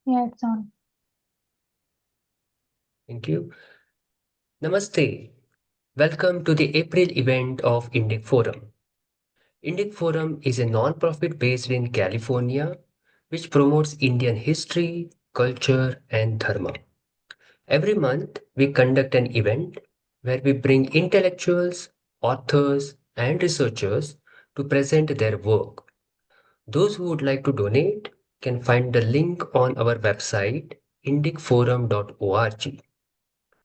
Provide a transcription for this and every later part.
Yeah, it's on. Thank you. Namaste. Welcome to the April event of Indic Forum. Indic Forum is a non-profit based in California which promotes Indian history, culture, and dharma. Every month, we conduct an event where we bring intellectuals, authors, and researchers to present their work. Those who would like to donate can find the link on our website indicforum.org.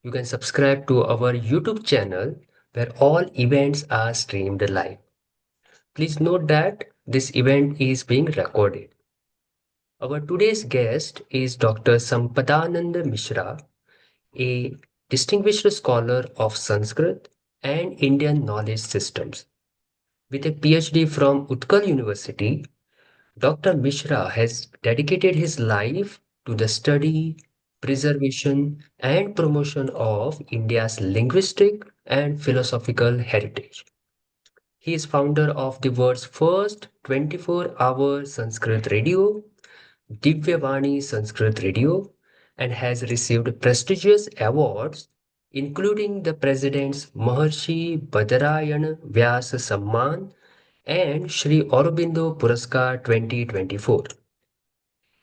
You can subscribe to our YouTube channel where all events are streamed live. Please note that this event is being recorded. Our today's guest is Dr. Sampadananda Mishra, a distinguished scholar of Sanskrit and Indian knowledge systems. With a PhD from Utkal University, Dr. Mishra has dedicated his life to the study, preservation, and promotion of India's linguistic and philosophical heritage. He is founder of the world's first 24-hour Sanskrit radio, Divyavani Sanskrit Radio, and has received prestigious awards, including the President's Maharshi Badarayana Vyasa Samman and Sri Aurobindo Puraskar 2024.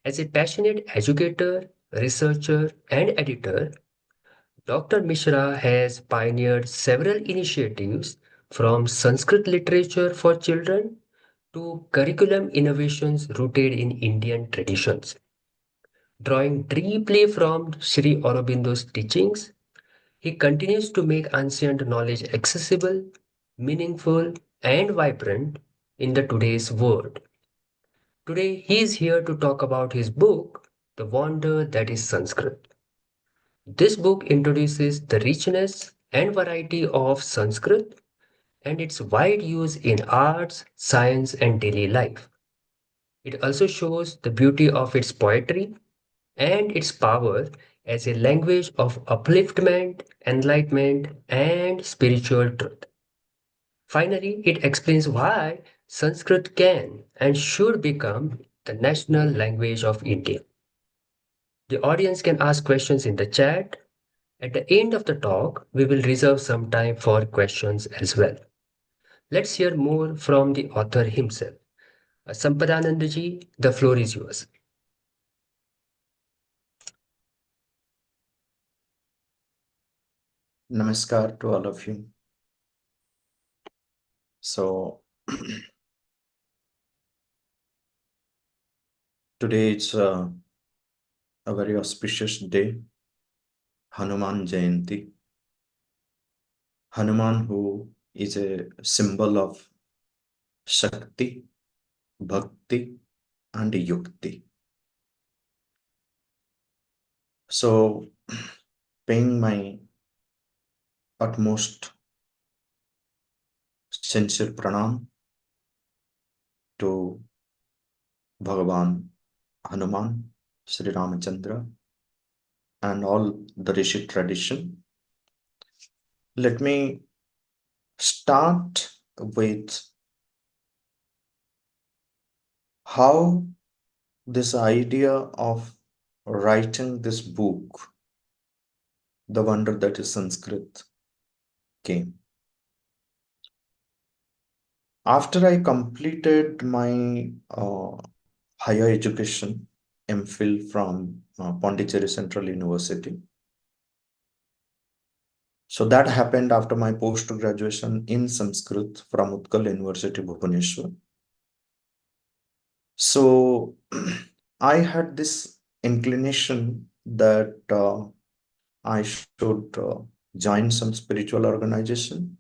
As a passionate educator, researcher, and editor, Dr. Mishra has pioneered several initiatives from Sanskrit literature for children to curriculum innovations rooted in Indian traditions. Drawing deeply from Sri Aurobindo's teachings, he continues to make ancient knowledge accessible, meaningful, and vibrant in the today's world. Today, he is here to talk about his book, The Wonder That Is Sanskrit. This book introduces the richness and variety of Sanskrit and its wide use in arts, science, and daily life. It also shows the beauty of its poetry and its power as a language of upliftment, enlightenment, and spiritual truth. Finally, it explains why Sanskrit can and should become the national language of India. The audience can ask questions in the chat. At the end of the talk, we will reserve some time for questions as well. Let's hear more from the author himself. Sampadanandaji, the floor is yours. Namaskar to all of you. So, today it's a very auspicious day, Hanuman Jayanti. Hanuman, who is a symbol of Shakti, Bhakti, and Yukti. So, paying my utmost sincere pranam to Bhagavan Hanuman, Sri Ramachandra, and all the Rishi tradition. Let me start with how this idea of writing this book, The Wonder That Is Sanskrit, came. After I completed my higher education, MPhil from Pondicherry Central University. So that happened after my post-graduation in Sanskrit from Utkal University, Bhubaneswar. So I had this inclination that I should join some spiritual organization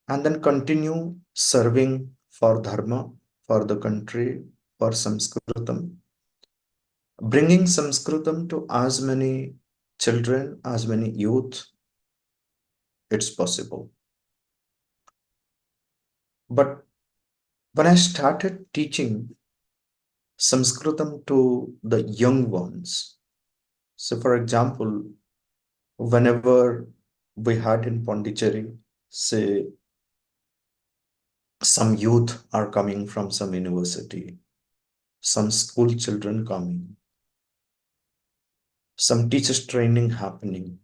and then continue serving for dharma, for the country, for Sanskritam, bringing Sanskritam to as many children, as many youth, it's possible. But when I started teaching Sanskritam to the young ones, so for example, whenever we had in Pondicherry, say some youth are coming from some university, some school children coming. some teachers training happening.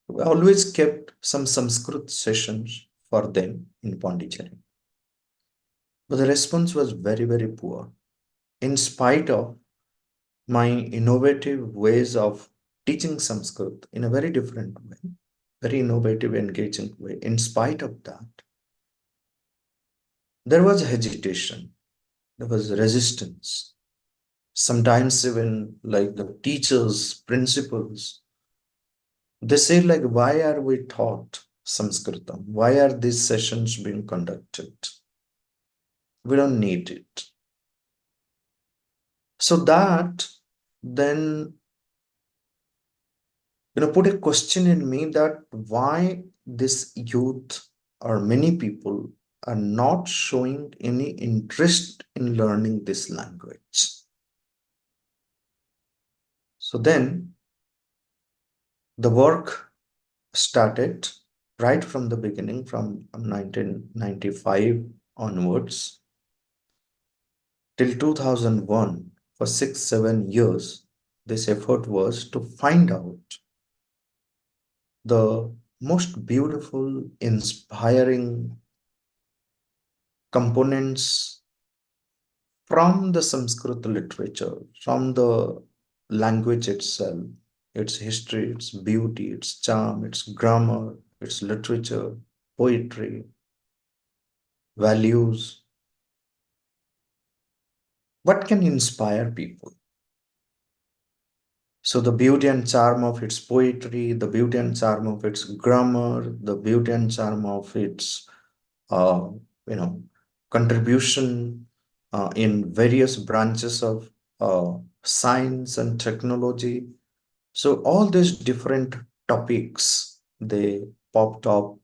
We always kept some Sanskrit sessions for them in Pondicherry. But the response was very, very poor. In spite of my innovative ways of teaching Sanskrit in a very different way, very innovative, engaging way, in spite of that, there was hesitation, there was resistance. Sometimes even like the teachers, principals, they say like, why are we taught Sanskritam? Why are these sessions being conducted? We don't need it. So that then, put a question in me that why this youth or many people are not showing any interest in learning this language. So then the work started right from the beginning, from 1995 onwards till 2001. For 6 7 years, this effort was to find out the most beautiful, inspiring components from the Sanskrit literature, from the language itself, its history, its beauty, its charm, its grammar, its literature, poetry, values. What can inspire people? So, the beauty and charm of its poetry, the beauty and charm of its grammar, the beauty and charm of its uh, you know, contribution in various branches of science and technology. So all these different topics, they popped up.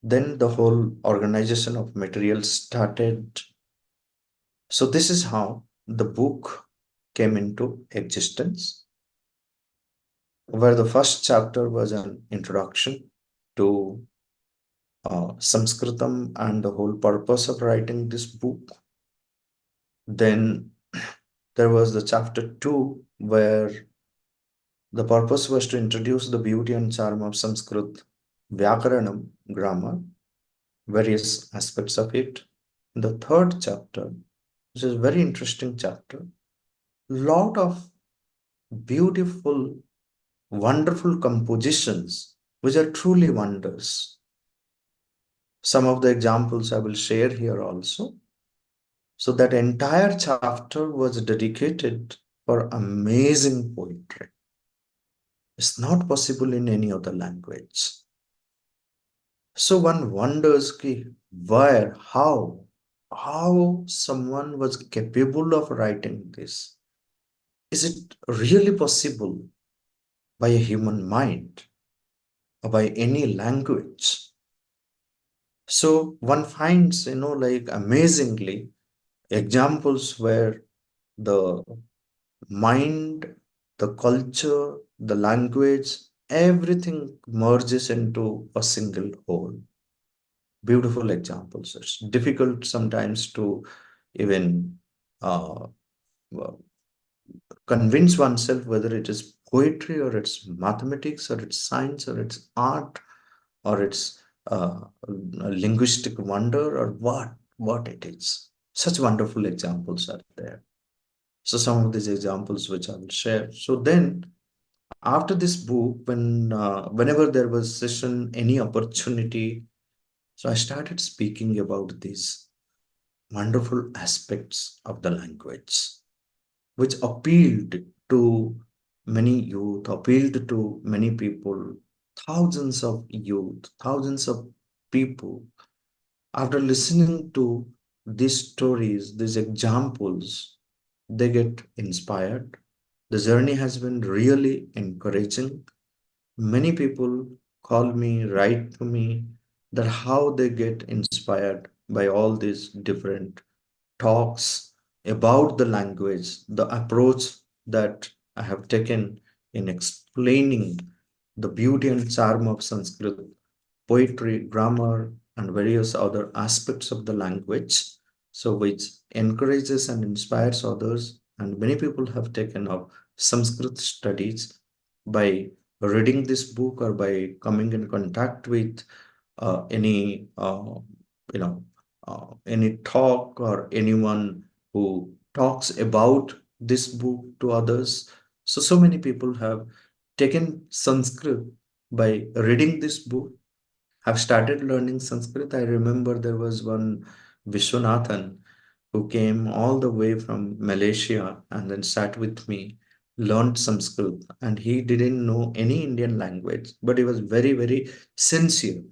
Then the whole organization of materials started. So this is how the book came into existence, where the first chapter was an introduction to Sanskritam and the whole purpose of writing this book. Then there was the chapter 2, where the purpose was to introduce the beauty and charm of Sanskrit, Vyakaranam, grammar, various aspects of it. The third chapter, which is a very interesting chapter, lot of beautiful, wonderful compositions, which are truly wonders. Some of the examples I will share here also. So that entire chapter was dedicated for amazing poetry. It's not possible in any other language. So one wonders ki where, how someone was capable of writing this. Is it really possible by a human mind or by any language? So one finds, like amazingly examples where the mind, the culture, the language, everything merges into a single whole. Beautiful examples. It's difficult sometimes to even uh, well, convince oneself whether it is poetry or it's mathematics or it's science or it's art or it's a linguistic wonder or what it is. Such wonderful examples are there. So some of these examples which I will share. So then after this book, whenever there was session, any opportunity, so I started speaking about these wonderful aspects of the language, which appealed to many youth, appealed to many people, thousands of youth, thousands of people. After listening to these stories, these examples, they get inspired. The journey has been really encouraging. Many people call me, write to me that how they get inspired by all these different talks about the language, the approach that I have taken in explaining the beauty and charm of Sanskrit, poetry, grammar, and various other aspects of the language. So, which encourages and inspires others, and many people have taken up Sanskrit studies by reading this book or by coming in contact with any you know any talk or anyone who talks about this book to others. So many people have taken Sanskrit by reading this book, have started learning Sanskrit. I remember there was one Vishwanathan who came all the way from Malaysia and then sat with me, learned Sanskrit, and he didn't know any Indian language, but he was very, very sincere.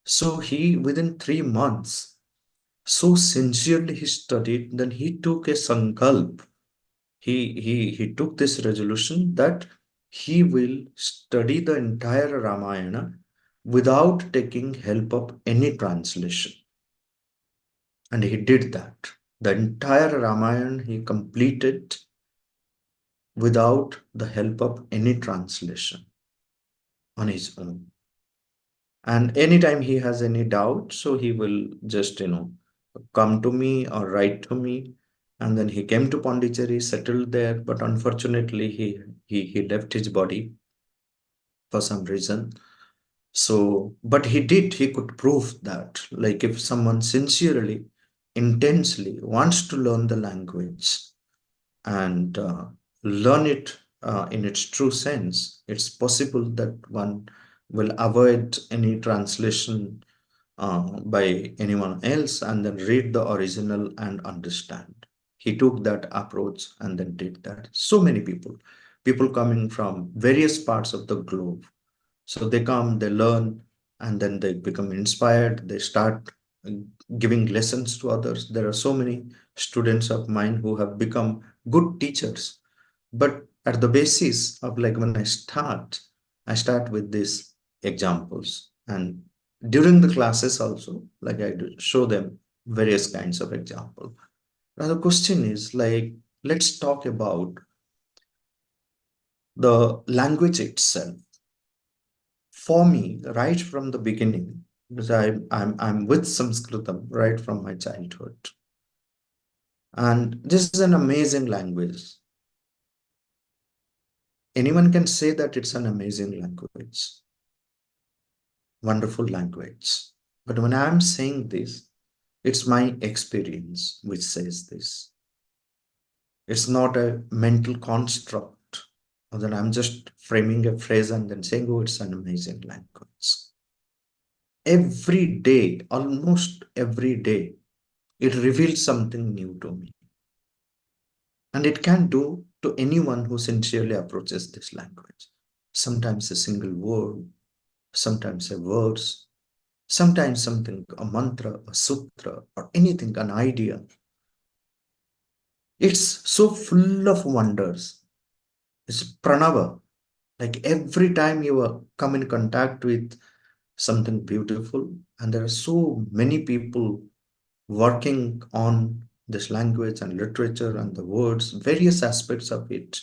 So he, within 3 months, so sincerely he studied, then he took a sankalp. He took this resolution that he will study the entire Ramayana without taking help of any translation. And he did that. The entire Ramayana he completed without the help of any translation on his own. And anytime he has any doubt, so he will just, come to me or write to me. And then he came to Pondicherry, settled there, but unfortunately he left his body for some reason. So, but he could prove that, like if someone sincerely, intensely wants to learn the language and learn it in its true sense, it's possible that one will avoid any translation by anyone else and then read the original and understand. He took that approach and then did that. So many people coming from various parts of the globe. So they come, they learn, and then they become inspired. They start uh, giving lessons to others. There are so many students of mine who have become good teachers. But at the basis of, like, when I start with these examples. And during the classes also, like, I do show them various kinds of example. Now the question is, like, let's talk about the language itself. For me, right from the beginning, because I'm with Sanskritam right from my childhood. And this is an amazing language. Anyone can say that it's an amazing language, wonderful language. But when I'm saying this, it's my experience which says this. It's not a mental construct, or that I'm just framing a phrase and then saying, oh, it's an amazing language. Every day, almost every day, it reveals something new to me. And it can do to anyone who sincerely approaches this language. Sometimes a single word, sometimes a verse, sometimes something, a mantra, a sutra, or anything, an idea. It's so full of wonders. It's pranava. Like every time you come in contact with something beautiful, and there are so many people working on this language and literature and the words, various aspects of it.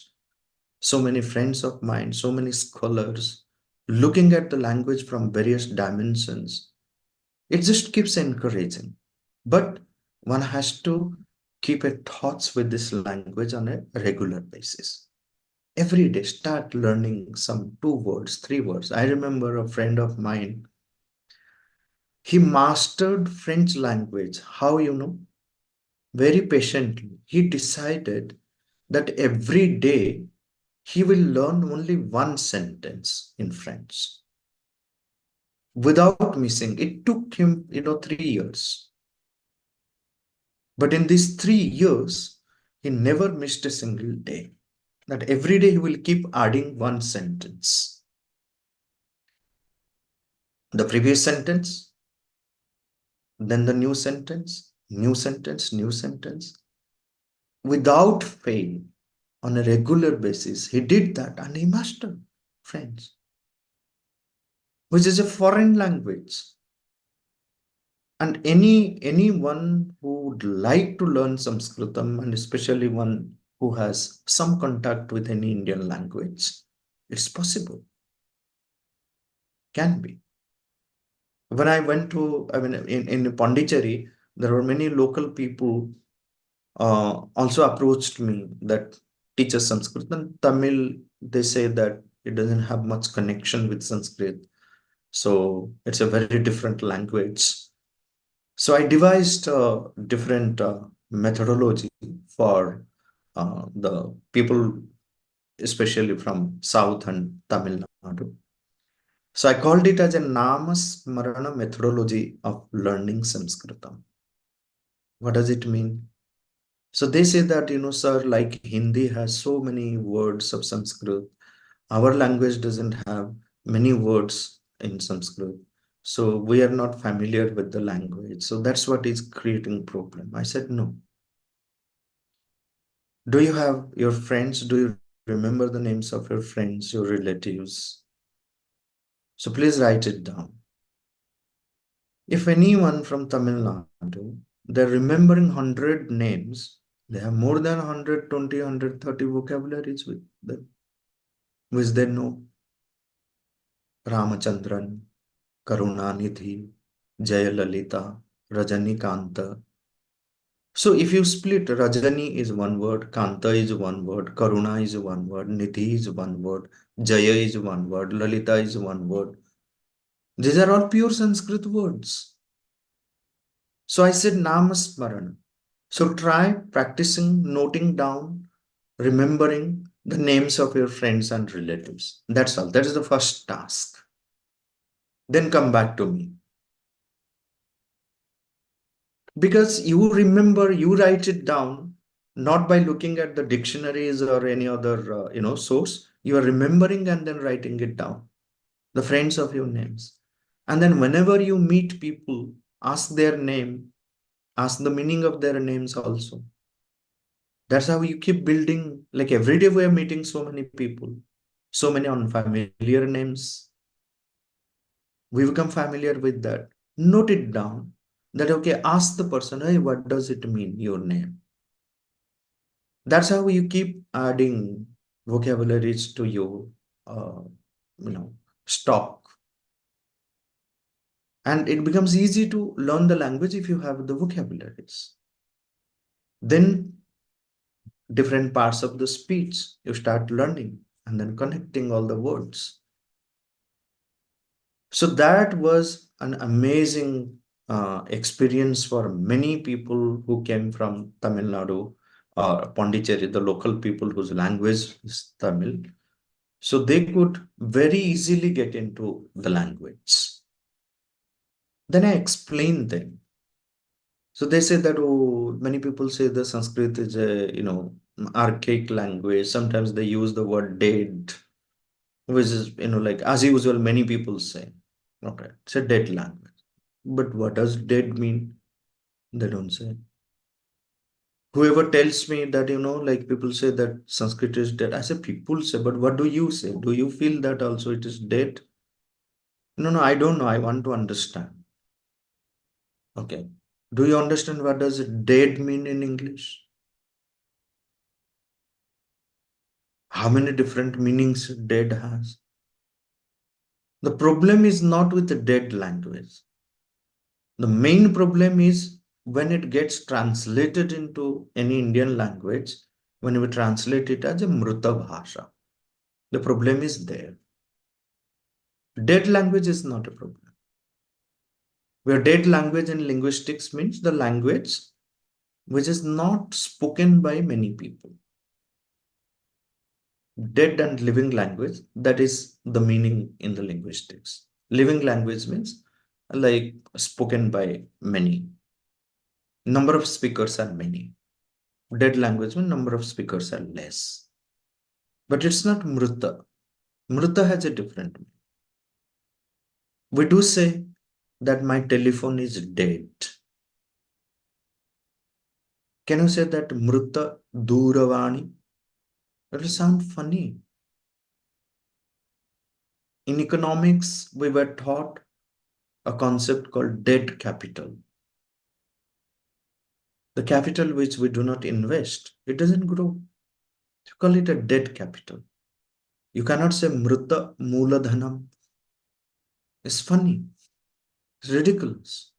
So many friends of mine, so many scholars looking at the language from various dimensions. It just keeps encouraging. But one has to keep a thoughts with this language on a regular basis. Every day, start learning some 2 words, 3 words. I remember a friend of mine, he mastered French language. How, very patiently. He decided that every day he will learn only one sentence in French without missing. It took him, 3 years. But in these 3 years, he never missed a single day. That every day he will keep adding one sentence. The previous sentence, then the new sentence, new sentence, without fail, on a regular basis. He did that and he mastered French, which is a foreign language. And anyone who would like to learn Sanskritam, and especially one who has some contact with any Indian language, it's possible, can be. When I went to, I mean, in Pondicherry, there were many local people also approached me that teaches Sanskrit. And Tamil, they say that it doesn't have much connection with Sanskrit. So it's a very different language. So I devised a different methodology for the people, especially from South and Tamil Nadu. So I called it as a Namasmarana methodology of learning Sanskritam. What does it mean? So they say that, sir, like Hindi has so many words of Sanskrit, our language doesn't have many words in Sanskrit. So we are not familiar with the language. So that's what is creating problem. I said, no. Do you have your friends? Do you remember the names of your friends, your relatives? So please write it down. If anyone from Tamil Nadu, they're remembering 100 names, they have more than 120, 130 vocabularies with them, which they know. Ramachandran, Karunanidhi, Jayalalita, Rajanikanta. So if you split, Rajani is one word, Kanta is one word, Karuna is one word, Nidhi is one word, Jaya is one word, Lalita is one word. These are all pure Sanskrit words. So I said Namasmarana. So try practicing, noting down, remembering the names of your friends and relatives. That's all. That is the first task. Then come back to me. Because you remember, you write it down, not by looking at the dictionaries or any other, source. You are remembering and then writing it down. The friends of your names. And then whenever you meet people, ask their name, ask the meaning of their names also. That's how you keep building. Like every day we are meeting so many people, so many unfamiliar names. We become familiar with that. Note it down. That okay, ask the person, hey, what does it mean, your name? That's how you keep adding vocabularies to your uh, you know stock. And it becomes easy to learn the language if you have the vocabularies. Then different parts of the speech you start learning and then connecting all the words. So that was an amazing experience for many people who came from Tamil Nadu or Pondicherry, the local people whose language is Tamil. So they could very easily get into the language. Then I explained them. So they say that, oh, many people say the Sanskrit is a, archaic language. Sometimes they use the word dead, which is, like as usual, many people say, okay, it's a dead language. But what does dead mean? They don't say. Whoever tells me that, like people say that Sanskrit is dead, I say, people say, but what do you say? Do you feel that also it is dead? No, no, I don't know. I want to understand. Okay. Do you understand what does dead mean in English? How many different meanings dead has? The problem is not with the dead language. The main problem is when it gets translated into any Indian language, when we translate it as a Mruta Bhasha. The problem is there. Dead language is not a problem. Where dead language in linguistics means the language which is not spoken by many people. Dead and living language, that is the meaning in the linguistics. Living language means like spoken by many. Number of speakers are many. Dead language means number of speakers are less. But it's not Mruta. Mruta has a different meaning. We do say that my telephone is dead. Can you say that Mruta Duravani? That will sound funny. In economics, we were taught a concept called dead capital. The capital which we do not invest, it doesn't grow. You call it a dead capital. You cannot say Mruta Mooladhanam. It's funny. It's ridiculous.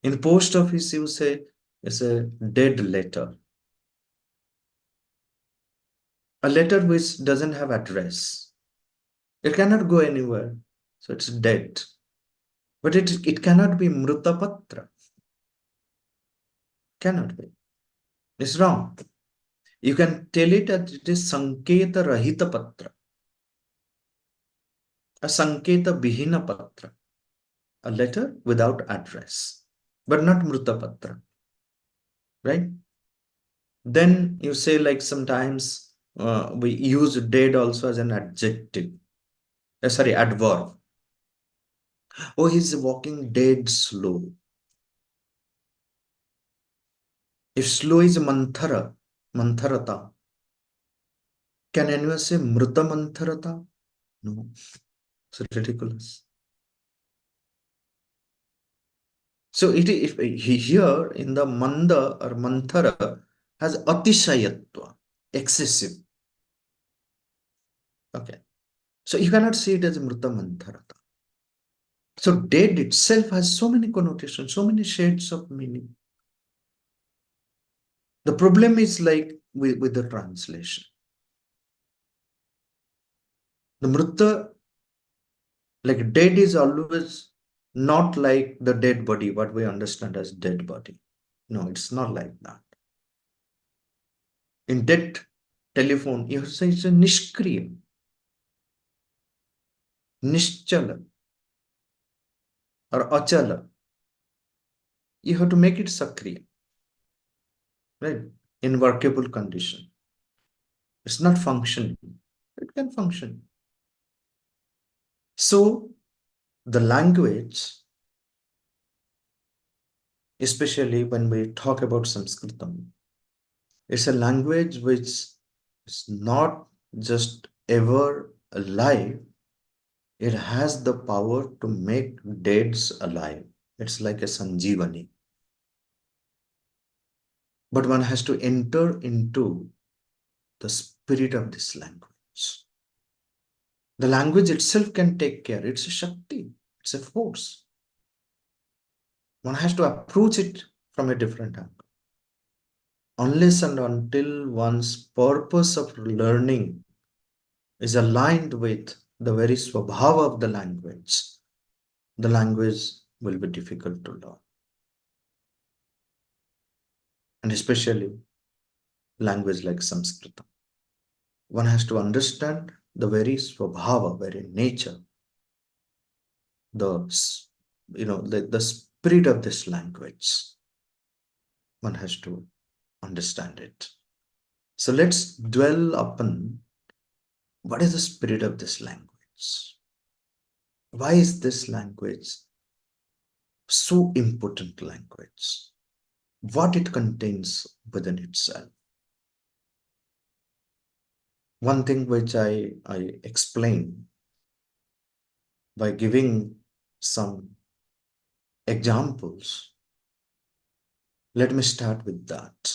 In the post office, you say it's a dead letter. A letter which doesn't have address, it cannot go anywhere, so it's dead. But it cannot be mrutapatra. Cannot be. It's wrong. You can tell it that it is sanketa rahita patra, a sanketa bihina patra, a letter without address, but not mrutapatra, right? Then you say, like, sometimes we use dead also as an adjective. Sorry, adverb. Oh, he's walking dead slow. If slow is manthara, mantharata, can anyone say mruta mantharata? No, it's ridiculous. So if here in the manda or manthara has atishayatva, excessive. Okay. So you cannot see it as mruta mantharata. So dead itself has so many connotations, so many shades of meaning. The problem is like with the translation. The mrutta, like dead, is always not like the dead body, what we understand as dead body. No, it's not like that. In dead telephone, you have to say it's a nishkriya, nischala, or achala. You have to make it sakriya, right? In workable condition. It's not functioning. It can function. So the language, especially when we talk about Sanskritam, it's a language which is not just ever alive, it has the power to make deads alive. It's like a Sanjeevani. But one has to enter into the spirit of this language. The language itself can take care. It's a Shakti, it's a force. One has to approach it from a different angle. Unless and until one's purpose of learning is aligned with the very swabhava of the language will be difficult to learn. And especially language like Sanskrit. One has to understand the very swabhava, very nature, the the spirit of this language. One has to understand it. So let's dwell upon what is the spirit of this language. Why is this language so important language? What it contains within itself. One thing which I explain by giving some examples. Let me start with that.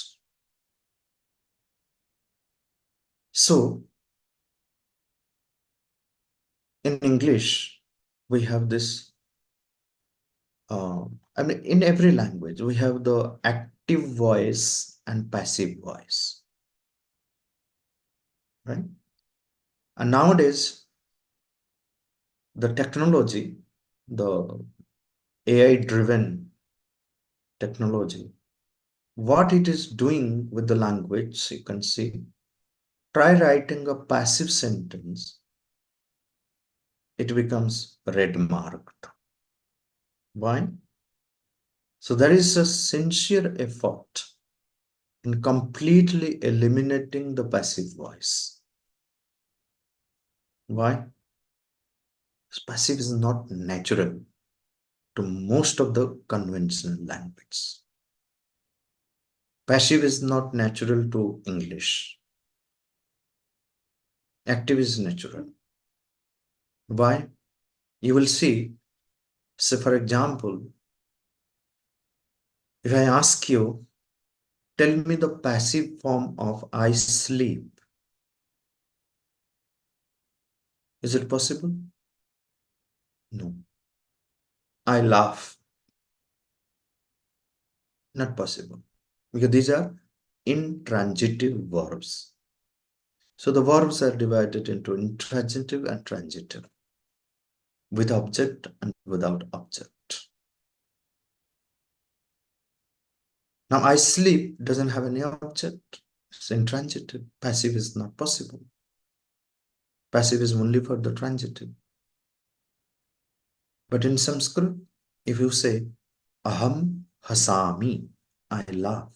So, in English, we have this, I mean, in every language, we have the active voice and passive voice, right? And nowadays, the technology, the AI-driven technology, what it is doing with the language, you can see. Try writing a passive sentence, it becomes red marked. Why? So there is a sincere effort in completely eliminating the passive voice. Why? Passive is not natural to most of the conventional language. Passive is not natural to English. Active is natural. Why? You will see, say for example, if I ask you, tell me the passive form of I sleep. Is it possible? No. I laugh. Not possible. Because these are intransitive verbs. So the verbs are divided into intransitive and transitive, with object and without object. Now, I sleep doesn't have any object. It's intransitive. Passive is not possible. Passive is only for the transitive. But in Sanskrit, if you say, aham hasami, I laugh,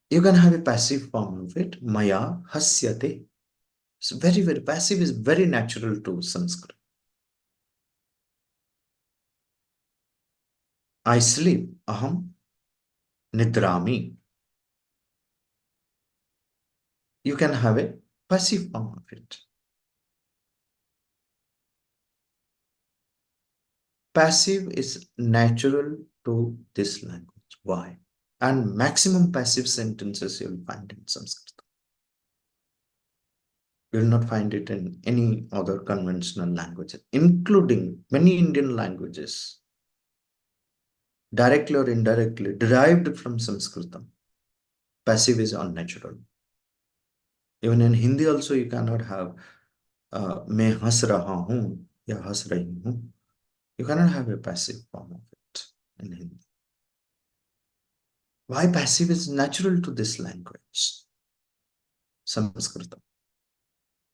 you can have a passive form of it, maya hasyate. It's very, very passive is very natural to Sanskrit. I sleep, aham nidrami. You can have a passive form of it. Passive is natural to this language. Why? And maximum passive sentences you'll find in Sanskrit. You will not find it in any other conventional language, including many Indian languages, directly or indirectly derived from Sanskrit. Passive is unnatural. Even in Hindi also you cannot have मैं हंस रहा हूँ या हंस रही हूँ. You cannot have a passive form of it in Hindi. Why passive is natural to this language, Sanskrit?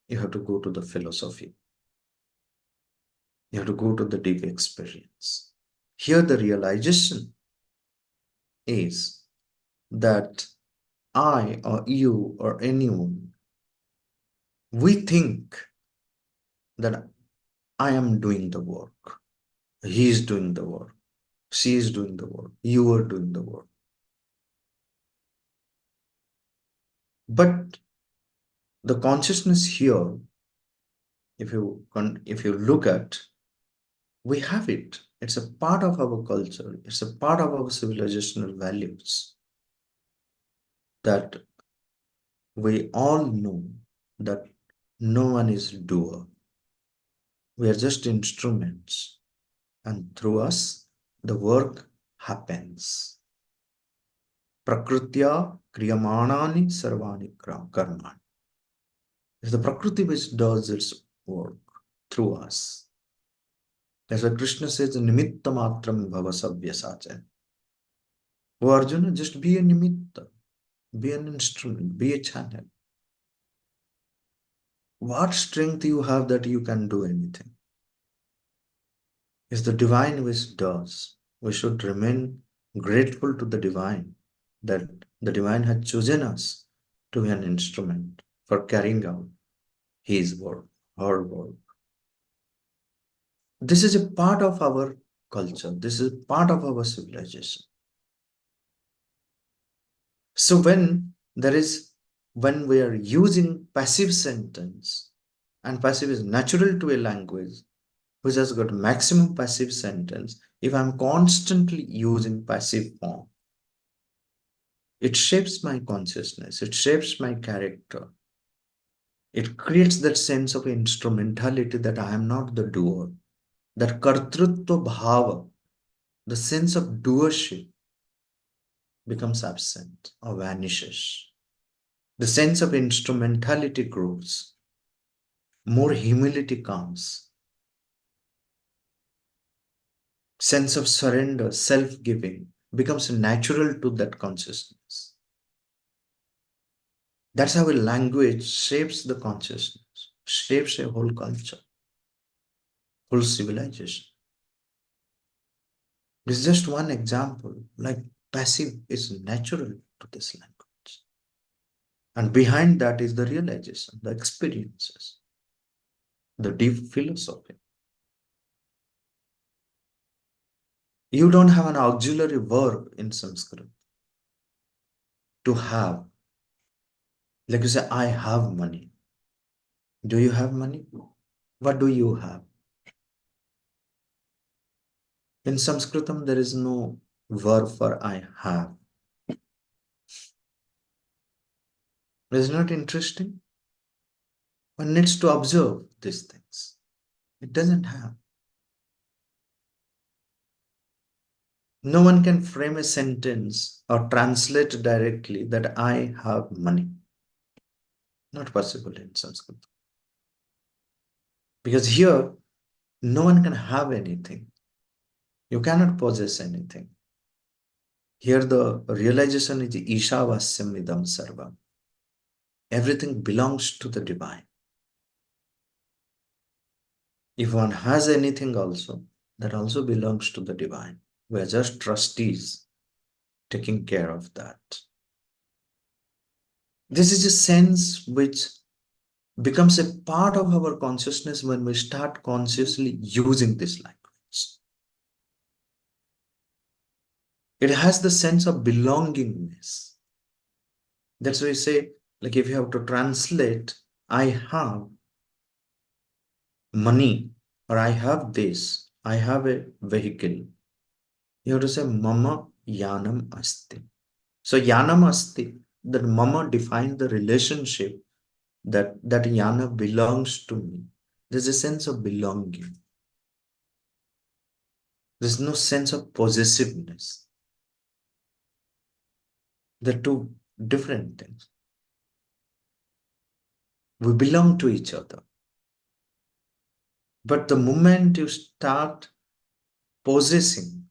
You have to go to the philosophy. You have to go to the deep experience. Here the realization is that I or you or anyone, we think that I am doing the work. He is doing the work. She is doing the work. You are doing the work. But the consciousness here, if you look at, we have it. It's a part of our culture. It's a part of our civilizational values that we all know that no one is doer. We are just instruments, and through us, the work happens. Prakrutya kriyamanani sarvani karmani. It's the Prakriti which does its work through us. That's why Krishna says, Nimitta matram bhava sabyasacha. Oh Arjuna, just be a nimitta, be an instrument, be a channel. What strength you have that you can do anything? It's the divine which does. We should remain grateful to the divine that the divine had chosen us to be an instrument for carrying out his work, her work. This is a part of our culture. This is part of our civilization. So when we are using passive sentence, and passive is natural to a language which has got maximum passive sentence, if I'm constantly using passive form, it shapes my consciousness, it shapes my character. It creates that sense of instrumentality that I am not the doer. That kartrutva bhava, the sense of doership, becomes absent or vanishes. The sense of instrumentality grows. More humility comes. Sense of surrender, self-giving becomes natural to that consciousness. That's how a language shapes the consciousness, shapes a whole culture, whole civilization. This is just one example. Like passive is natural to this language. And behind that is the realization, the experiences, the deep philosophy. You don't have an auxiliary verb in Sanskrit to have. Like you say, I have money. Do you have money? What do you have? In Sanskritam, there is no verb for I have. Isn't it interesting? One needs to observe these things. It doesn't have. No one can frame a sentence or translate directly that I have money. Not possible in Sanskrit. Because here, no one can have anything. You cannot possess anything. Here, the realization is Ishavasyam idam sarvam. Everything belongs to the divine. If one has anything also, that also belongs to the divine. We are just trustees taking care of that. This is a sense which becomes a part of our consciousness when we start consciously using this language. It has the sense of belongingness. That's why we say, like if you have to translate, I have money, or I have this, I have a vehicle. You have to say, Mama Yanam Asti. So Yanam Asti, that Mama defines the relationship that Yana belongs to me. There's a sense of belonging. There's no sense of possessiveness. They're two different things. We belong to each other. But the moment you start possessing,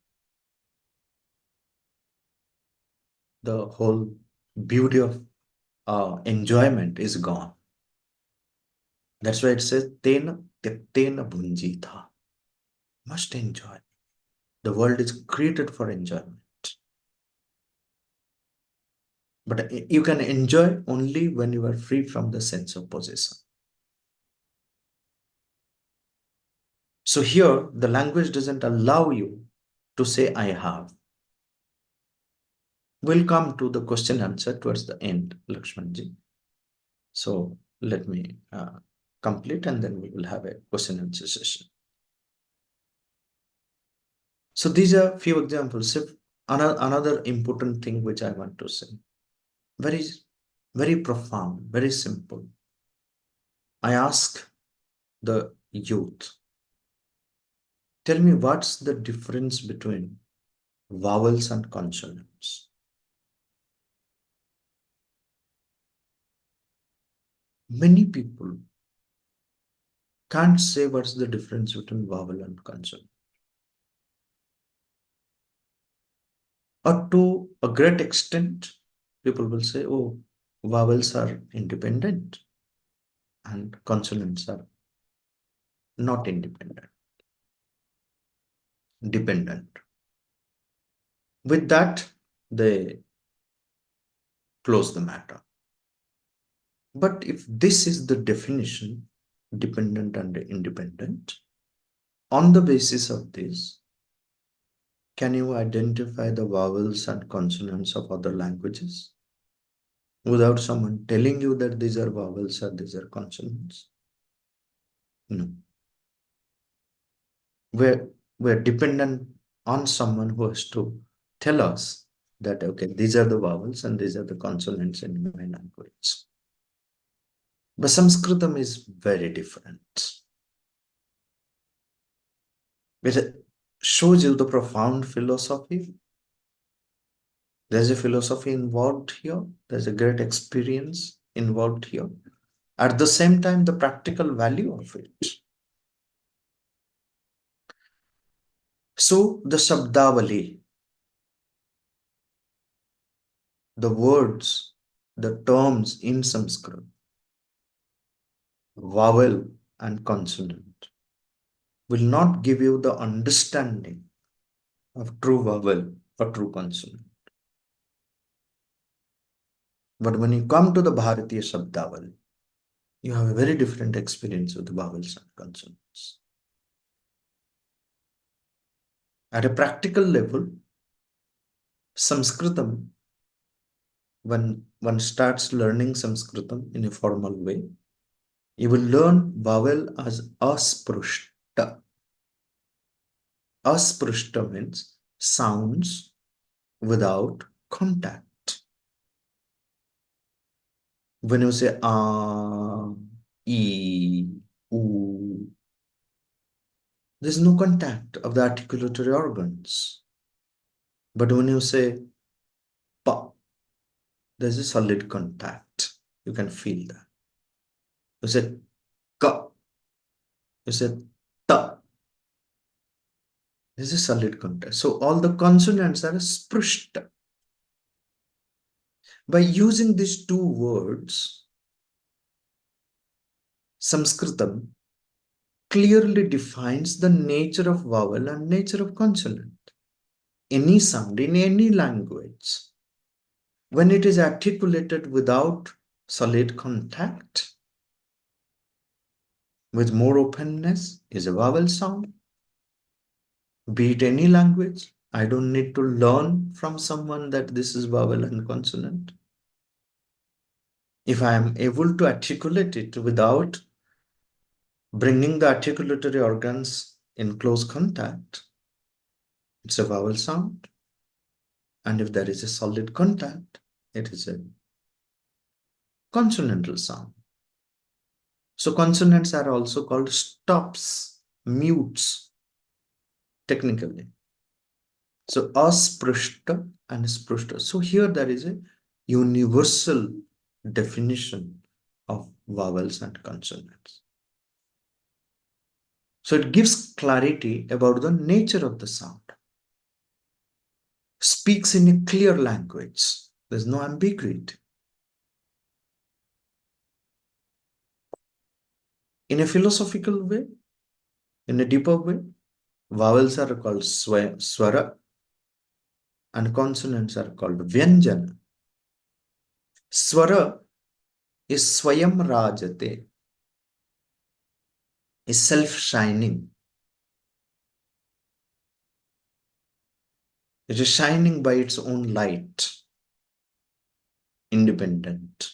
the whole beauty of enjoyment is gone. That's why it says, Tena Tyaktena Bhunjitha. Must enjoy. The world is created for enjoyment. But you can enjoy only when you are free from the sense of possession. So here, the language doesn't allow you to say, I have. We'll come to the question answer towards the end, Lakshmanji. So let me complete and then we will have a question answer session. So these are few examples. If another important thing which I want to say, very, very profound, very simple. I ask the youth, tell me what's the difference between vowels and consonants? Many people can't say what's the difference between vowel and consonant. Or to a great extent, people will say, oh, vowels are independent and consonants are not independent, dependent. With that, they close the matter. But if this is the definition, dependent and independent, on the basis of this, can you identify the vowels and consonants of other languages without someone telling you that these are vowels or these are consonants? No. We're, we're dependent on someone who has to tell us that, okay, these are the vowels and these are the consonants in my language. But Sanskritam is very different. It shows you the profound philosophy. There's a philosophy involved here. There's a great experience involved here. At the same time, the practical value of it. So the Shabdavali, the words, the terms in Sanskrit, vowel and consonant, will not give you the understanding of true vowel or true consonant. But when you come to the Bharatiya Shabdavali, you have a very different experience with the vowels and consonants. At a practical level, Sanskritam, when one starts learning Sanskritam in a formal way, you will learn vowel as asprushta. Asprushta means sounds without contact. When you say e, u, there's no contact of the articulatory organs. But when you say pa, there's a solid contact. You can feel that. You said ka. You said ta. This is solid contact. So all the consonants are sprushta. By using these two words, Sanskritam clearly defines the nature of vowel and nature of consonant. Any sound in any language, when it is articulated without solid contact, with more openness, is a vowel sound. Be it any language, I don't need to learn from someone that this is vowel and consonant. If I am able to articulate it without bringing the articulatory organs in close contact, it's a vowel sound. And if there is a solid contact, it is a consonantal sound. So consonants are also called stops, mutes, technically. So asprishta and sprushta. So here there is a universal definition of vowels and consonants. So it gives clarity about the nature of the sound. Speaks in a clear language. There's no ambiguity. In a philosophical way, in a deeper way, vowels are called swara and consonants are called vyanjana. Swara is swayam rajate, is self-shining. It is shining by its own light, independent.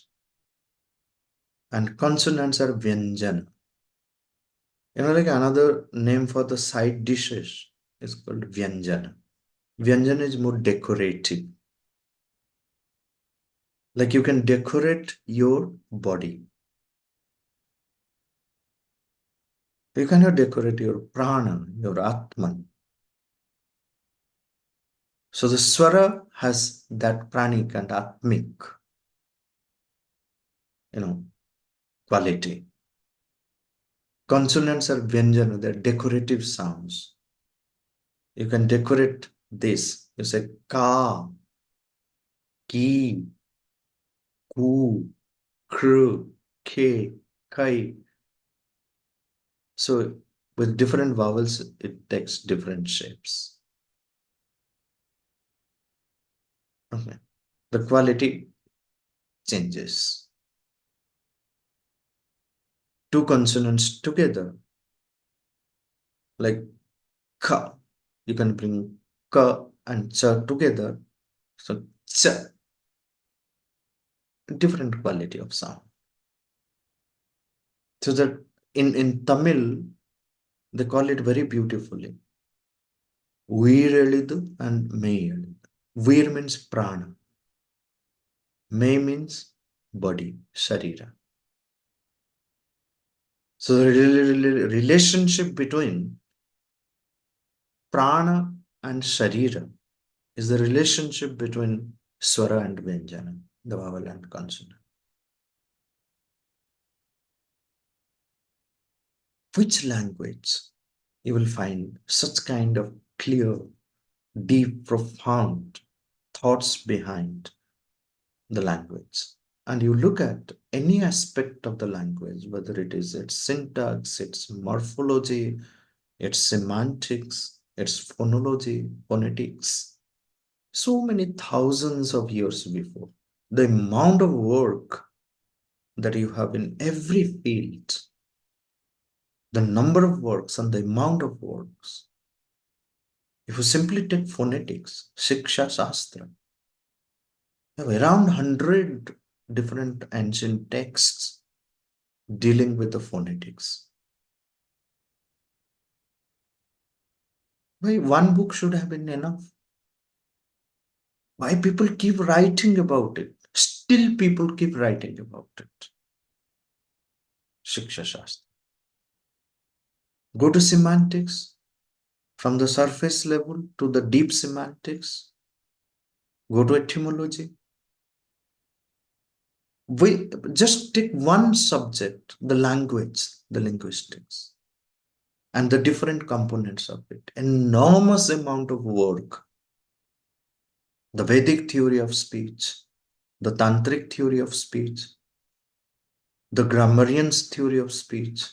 And consonants are vyanjana. Like another name for the side dishes is called vyanjana. Vyanjana is more decorative. Like you can decorate your body. You cannot decorate your prana, your atman. So the swara has that pranic and atmic, quality. Consonants are vyanjana, they're decorative sounds. You can decorate this. You say ka, ki, ku, kru, ke, kai. So with different vowels, it takes different shapes. Okay. The quality changes. Two consonants together, like ka. You can bring ka and cha together. So cha, different quality of sound. So that in Tamil, they call it very beautifully. Veerelidu and Meyelidu. Veer means prana. May means body, sharira. So the relationship between prana and sharira is the relationship between swara and vyanjana, the vowel and consonant. Which language you will find such kind of clear, deep, profound thoughts behind the language? And you look at any aspect of the language, whether it is its syntax, its morphology, its semantics, its phonology, phonetics, so many thousands of years before, the amount of work that you have in every field, the number of works and the amount of works. If you simply take phonetics, Shiksha Shastra, you have around 100 different ancient texts dealing with the phonetics. Why one book should have been enough? Why people keep writing about it? Still people keep writing about it. Shiksha Shastra. Go to semantics, from the surface level to the deep semantics. Go to etymology. We just take one subject, the language, the linguistics, and the different components of it. Enormous amount of work. The Vedic theory of speech, the Tantric theory of speech, the grammarian's theory of speech,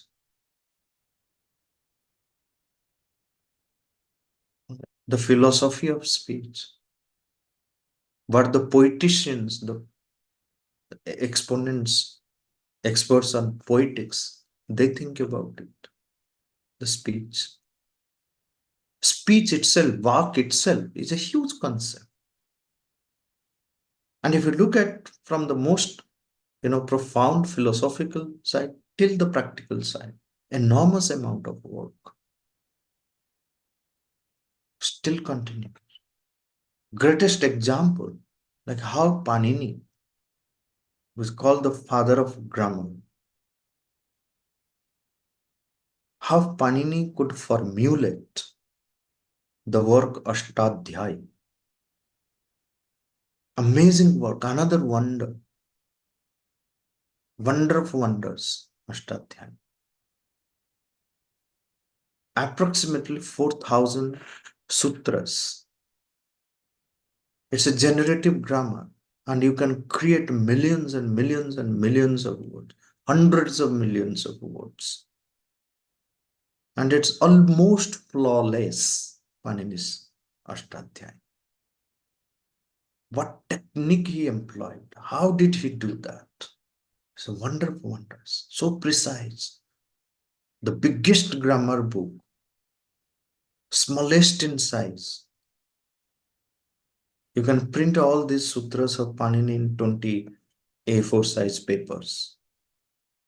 the philosophy of speech, what the poeticians, the exponents, experts on poetics, they think about it, the speech. Speech itself, vak itself, is a huge concept. And if you look at from the most profound philosophical side till the practical side, enormous amount of work still continues. Greatest example, like how Panini was called the father of grammar, how Panini could formulate the work Ashtadhyay. Amazing work, another wonder, wonder of wonders, Ashtadhyay. Approximately 4,000 sutras. It's a generative grammar, and you can create millions and millions and millions of words, hundreds of millions of words. And it's almost flawless, Panini's Ashtadhyay. What technique he employed? How did he do that? It's a wonder of wonders, so precise. The biggest grammar book, smallest in size. You can print all these sutras of Panini in 20 A4 size papers,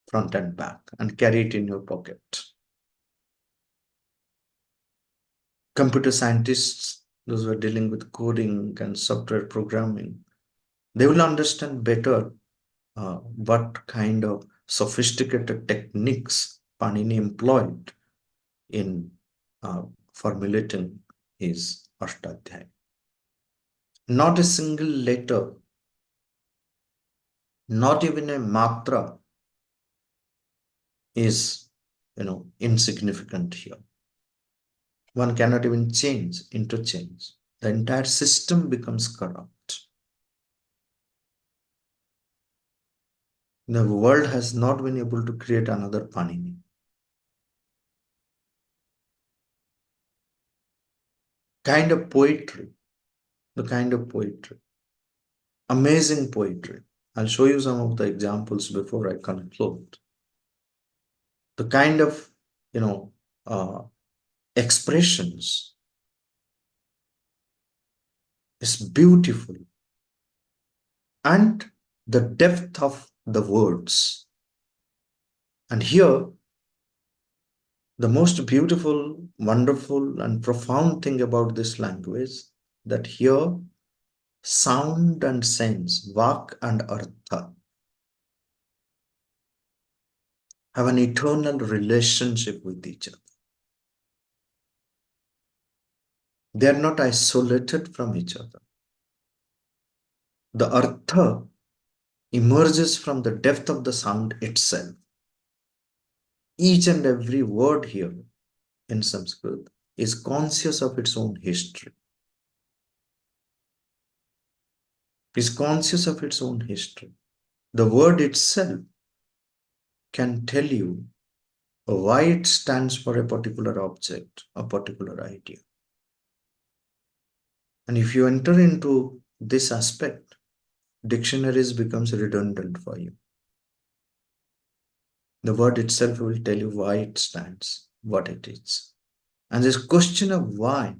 front and back, and carry it in your pocket. Computer scientists, those who are dealing with coding and software programming, they will understand better what kind of sophisticated techniques Panini employed in formulating his Ashtadhyay. Not a single letter, not even a matra is, insignificant here. One cannot even interchange. The entire system becomes corrupt. The world has not been able to create another Panini. Kind of poetry, the kind of poetry, amazing poetry. I'll show you some of the examples before I conclude. The kind of, uh, expressions is beautiful, and the depth of the words. And here, the most beautiful, wonderful, and profound thing about this language, that here sound and sense, vak and artha, have an eternal relationship with each other. They are not isolated from each other. The artha emerges from the depth of the sound itself. Each and every word here in Sanskrit is conscious of its own history, is conscious of its own history. The word itself can tell you why it stands for a particular object, a particular idea. And if you enter into this aspect, dictionaries becomes redundant for you. The word itself will tell you why it stands, what it is. And this question of why,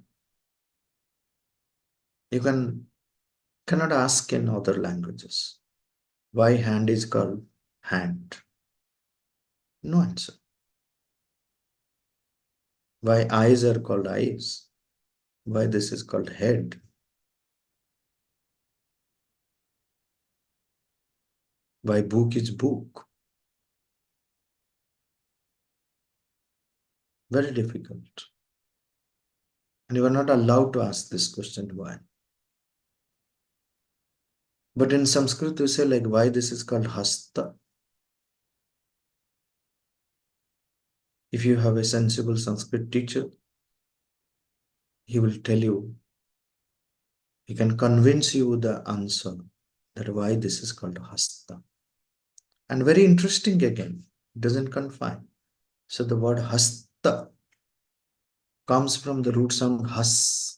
you cannot ask in other languages. Why hand is called hand? No answer. Why eyes are called eyes? Why this is called head? Why book is book? Very difficult. And you are not allowed to ask this question why. But in Sanskrit, you say like why this is called hasta. If you have a sensible Sanskrit teacher, he will tell you, he can convince you the answer that why this is called hasta. And very interesting again, it doesn't confine. So the word hasta comes from the root sound has.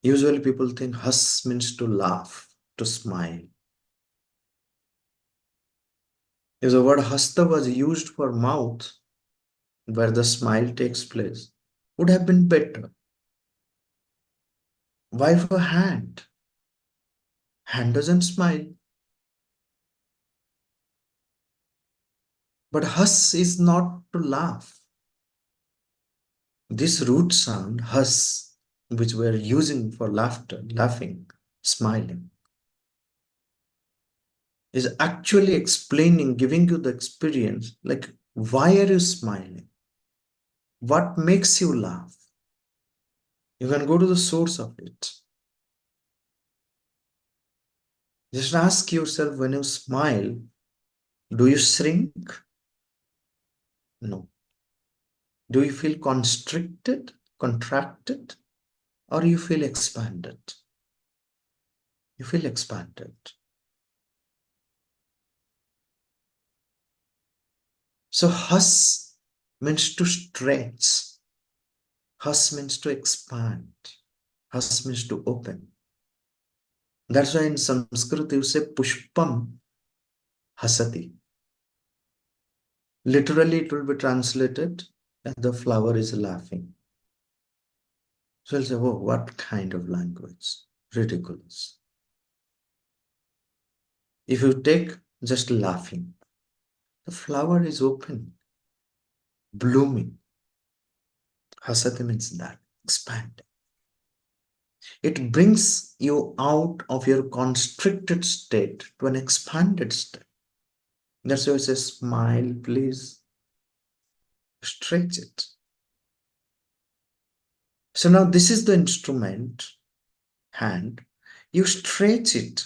Usually people think has means to laugh, to smile. If the word hasta was used for mouth, where the smile takes place, would have been better. Why for hand? Hand doesn't smile. But hus is not to laugh. This root sound, hus, which we're using for laughter, laughing, smiling, is actually explaining, giving you the experience like, why are you smiling? What makes you laugh? You can go to the source of it. Just ask yourself, when you smile, do you shrink? No. Do you feel constricted, contracted, or you feel expanded? You feel expanded. So hus means to stretch. Hus means to expand. Hus means to open. That's why in Sanskrit you say pushpam hasati. Literally it will be translated as the flower is laughing. So you'll say, oh, what kind of language? Ridiculous. If you take just laughing, the flower is open, blooming. Hasati means that, expand. It brings you out of your constricted state to an expanded state. That's why it says, smile, please. Stretch it. So now this is the instrument, hand. You stretch it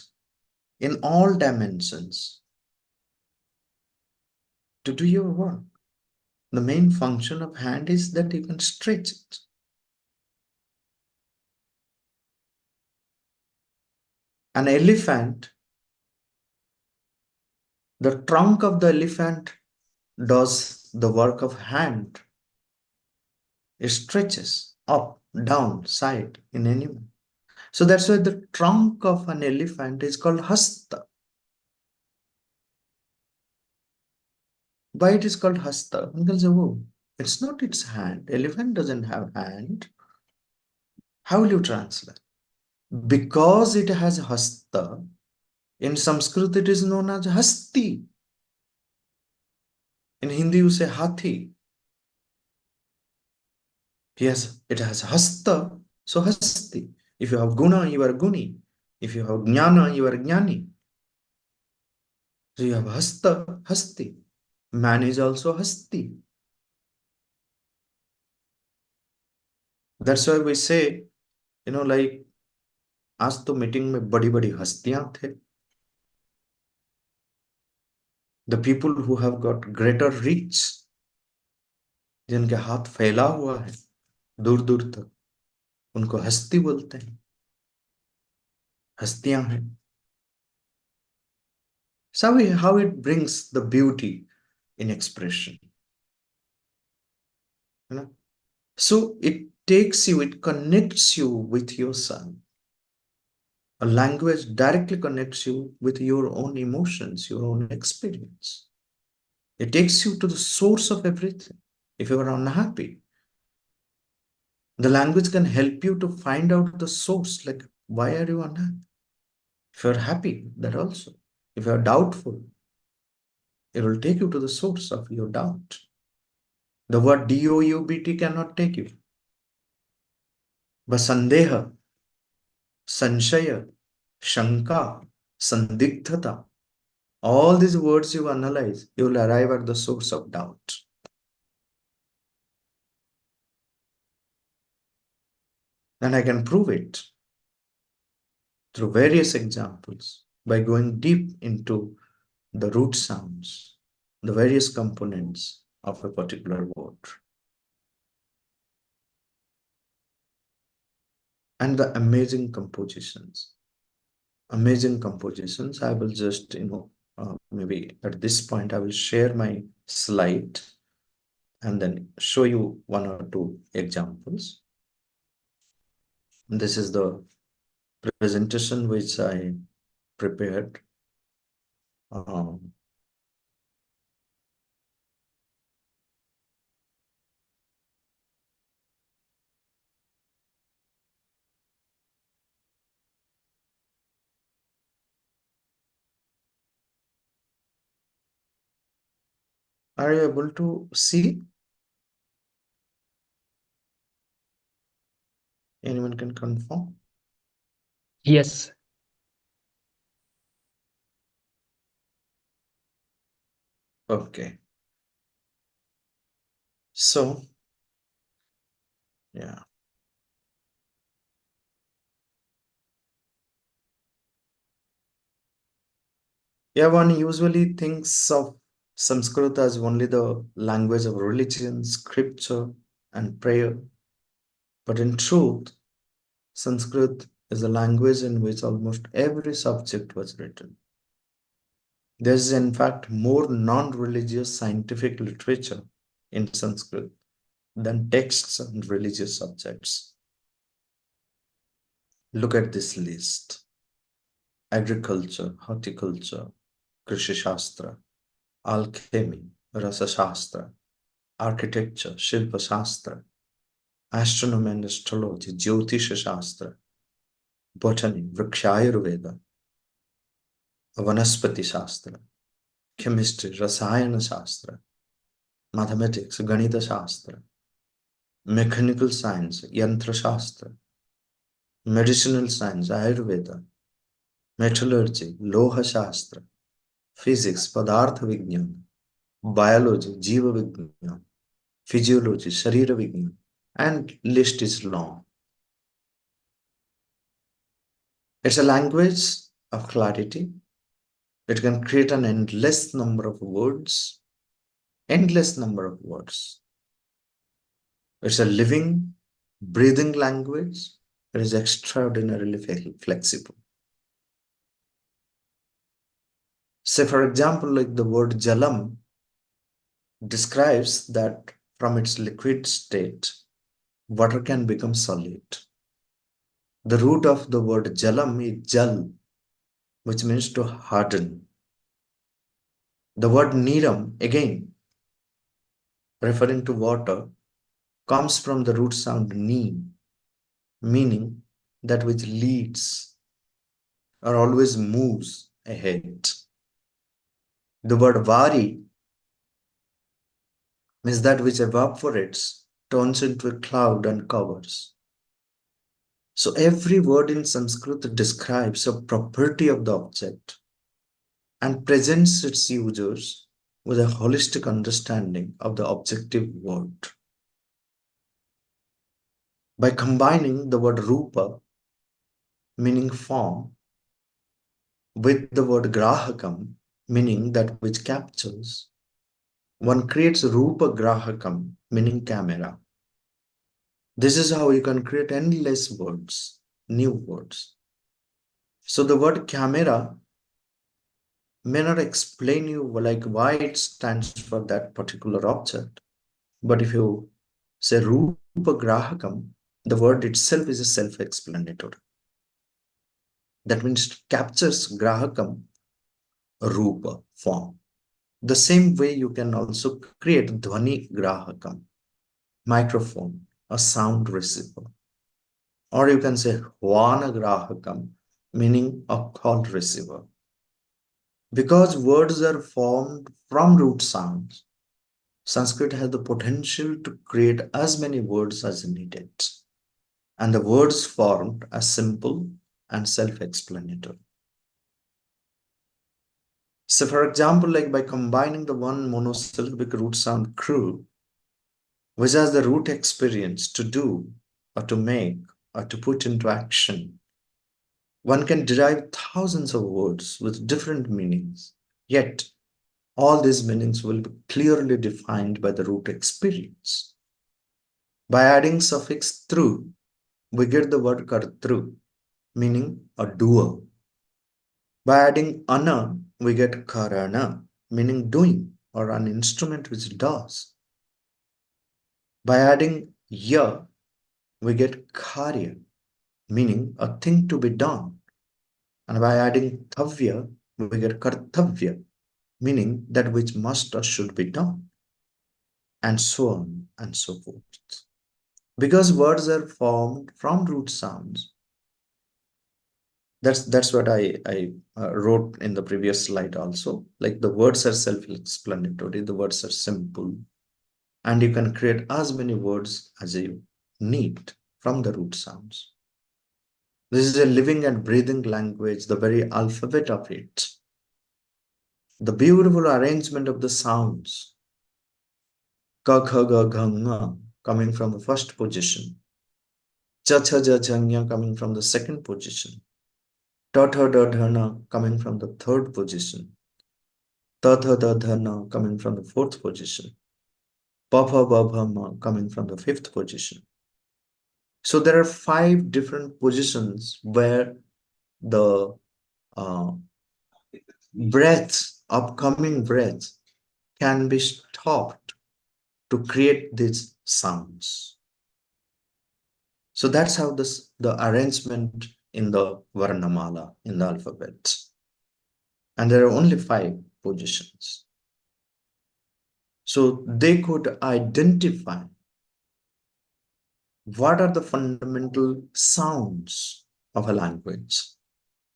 in all dimensions to do your work. The main function of hand is that you can stretch it. An elephant, the trunk of the elephant does the work of hand. It stretches up, down, side in any way. So that's why the trunk of an elephant is called hasta. Why it is called hasta? You can say, oh, it's not its hand. Elephant doesn't have hand. How will you translate? Because it has hasta, in Sanskrit it is known as hasti. In Hindi you say hathi. Yes, it has hasta, so hasti. If you have guna, you are guni. If you have jnana, you are jnani. So you have hasta, hasti. Man is also hasti. That's why we say, like, आज तो meeting में बड़ी बड़ी हस्तियां थे. The people who have got greater reach, जिनके हाथ फैला हुआ है दूर दूर तक, उनको हस्ती बोलते हैं. हस्तियां हैं. So how it brings the beauty in expression. So it takes you, it connects you with your son. A language directly connects you with your own emotions, your own experience. It takes you to the source of everything. If you are unhappy, the language can help you to find out the source, like, why are you unhappy? If you're happy, that also. If you're doubtful, it will take you to the source of your doubt. The word doubt cannot take you. But sandeha, sanshaya, shanka, sandigdhata, all these words you analyze, you will arrive at the source of doubt. And I can prove it. through various examples by going deep into the root sounds, the various components of a particular word, and the amazing compositions. Amazing compositions. I will just, maybe at this point, I will share my slide and then show you one or two examples. This is the presentation which I prepared. Um, are you able to see? Anyone can confirm? Yes. Okay. So, yeah. Yeah, one usually thinks of Sanskrit as only the language of religion, scripture, and prayer. But in truth, Sanskrit is a language in which almost every subject was written. There is, in fact, more non religious scientific literature in Sanskrit than texts on religious subjects. Look at this list: agriculture, horticulture, Krishi Shastra, alchemy, Rasa Shastra, architecture, Shilpa Shastra, astronomy and astrology, Jyotisha Shastra, botany, Vrikshayurveda, Vanaspati Shastra, chemistry, Rasayana Shastra, mathematics, Ganita Shastra, mechanical science, Yantra Shastra, medicinal science, Ayurveda, metallurgy, Loha Shastra, physics, Padartha Vignan, biology, Jiva Vignan, physiology, Sharira Vignan, and list is long. It's a language of clarity. It can create an endless number of words, endless number of words. It's a living, breathing language. It is extraordinarily flexible. Say, for example, like the word jalam describes that from its liquid state, water can become solid. The root of the word jalam is jal, which means to harden. The word niram, again, referring to water, comes from the root sound ni, meaning that which leads or always moves ahead. The word vari means that which evaporates, turns into a cloud and covers. So every word in Sanskrit describes a property of the object and presents its users with a holistic understanding of the objective word. By combining the word rupa, meaning form, with the word grahakam, meaning that which captures, one creates rupa grahakam, meaning camera. This is how you can create endless words, new words. So the word camera may not explain you like why it stands for that particular object. But if you say Rupa Grahakam, the word itself is a self-explanatory. That means it captures Grahakam, Rupa, form. The same way you can also create Dhvani Grahakam, microphone, a sound receiver. Or you can say Hvana Grahakam, meaning a call receiver. Because words are formed from root sounds, Sanskrit has the potential to create as many words as needed, and the words formed are simple and self-explanatory. So, for example, like by combining the one monosyllabic root sound kru, which has the root experience to do or to make or to put into action, One can derive thousands of words with different meanings, yet all these meanings will be clearly defined by the root experience. By adding suffix through, we get the word kartru, meaning a doer. By adding ana, we get karana, meaning doing or an instrument which does. By adding ya, we get karya, meaning a thing to be done. And by adding thavya, we get kartavya, meaning that which must or should be done, and so on and so forth. Because words are formed from root sounds, that's what I wrote in the previous slide also. Like the words are self-explanatory, the words are simple, and you can create as many words as you need from the root sounds. This is a living and breathing language, the very alphabet of it. The beautiful arrangement of the sounds, ka kha ga gha nga, coming from the first position, cha cha ja ja nya coming from the second position, ta tha da dha na coming from the third position, ta tha da dha na coming from the fourth position, pa pha ba bha ma coming from the fifth position. So there are 5 different positions where the uh, breath, upcoming breath, can be stopped to create these sounds. So that's how the arrangement in the Varnamala, in the alphabet. And there are only 5 positions. So they could identify what are the fundamental sounds of a language.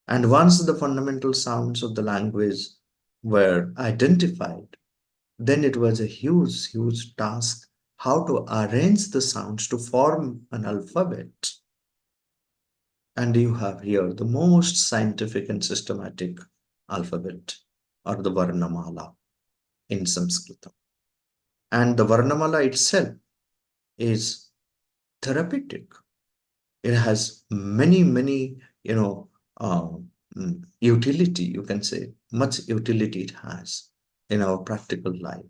And once the fundamental sounds of the language were identified, then it was a huge, huge task how to arrange the sounds to form an alphabet. And you have here the most scientific and systematic alphabet, or the Varnamala in Sanskrit. And the Varnamala itself is therapeutic. It has many, many, utility, you can say, much utility it has in our practical life.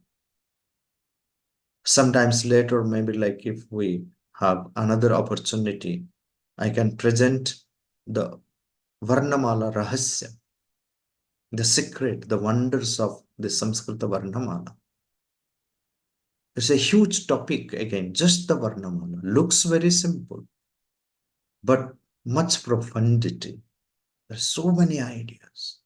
Sometimes later, maybe like if we have another opportunity, I can present the Varnamala Rahasya, the secret, the wonders of the Samskrita Varnamala. It's a huge topic again, just the Varnamala. Looks very simple, but much profundity. There's so many ideas.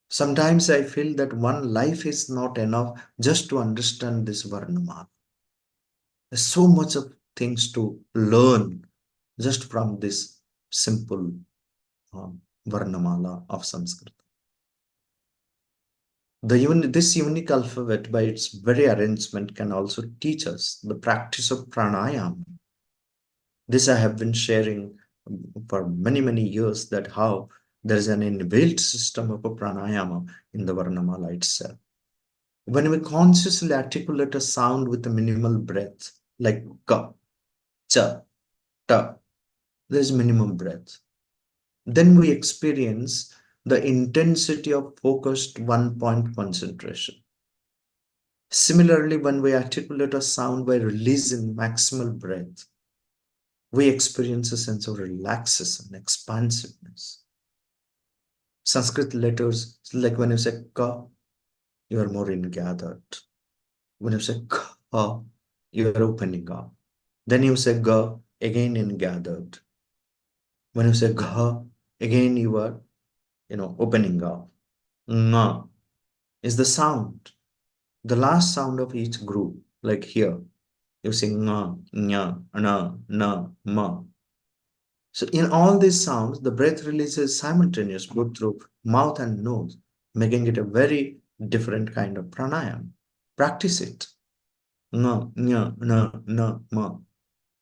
Sometimes I feel that one life is not enough just to understand this Varnamala. There's so much of things to learn just from this simple Varnamala of Sanskrit. This unique alphabet, by its very arrangement, can also teach us the practice of pranayama. This I have been sharing for many, many years, that how there is an inbuilt system of a pranayama in the Varnamala itself. When we consciously articulate a sound with a minimal breath, like ka, cha, ta, there is minimum breath. Then we experience the intensity of focused one-point concentration. Similarly, when we articulate a sound by releasing maximal breath, we experience a sense of relaxation, expansiveness. Sanskrit letters, like when you say ka, you are more ingathered. When you say ka, you are opening up. Then you say ga, again ingathered. When you say gha, again you are, opening up. Nga is the sound, the last sound of each group, like here. You sing nga, nya, na, ma. So in all these sounds, the breath releases simultaneous both through mouth and nose, making it a very different kind of pranayama. Practice it. Nga, nya, na, ma.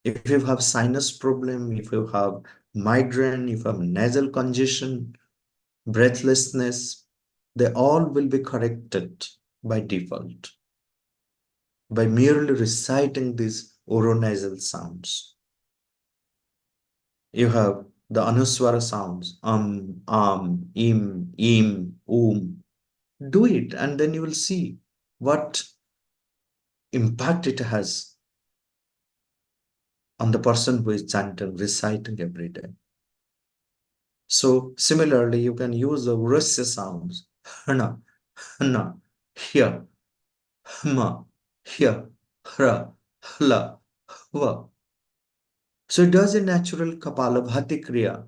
If you have sinus problem, if you have migraine, if you have nasal congestion, breathlessness, they all will be corrected by default by merely reciting these oronasal sounds. You have the anuswara sounds, im, do it, and then you will see what impact it has on the person who is chanting, reciting every day. So similarly, you can use the rasya sounds, hana, hana, here, hma, here, hra, hla, hva. So it does a natural kapalabhati kriya,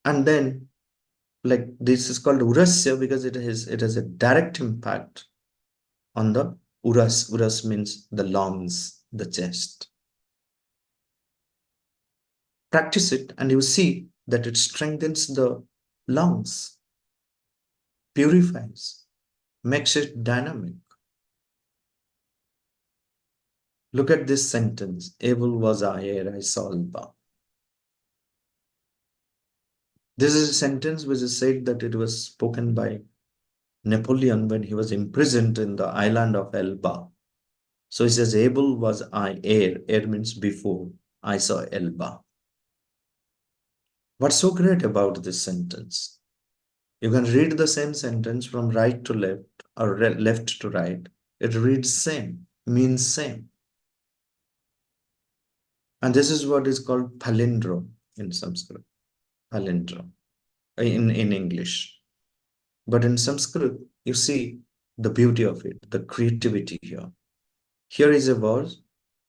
and then like this is called urasya because it has a direct impact on the uras. Uras means the lungs, the chest. Practice it and you see that it strengthens the lungs, purifies, makes it dynamic. Look at this sentence. Evil was I ere I saw Alba. This is a sentence which is said that it was spoken by Napoleon when he was imprisoned in the island of Elba. So he says, Able was I ere. Ere means before I saw Elba. What's so great about this sentence? You can read the same sentence from right to left or left to right. It reads same, means same. And this is what is called palindrome in Sanskrit. Palindrome in English. But in Sanskrit, you see the beauty of it, the creativity here. Here is a verse,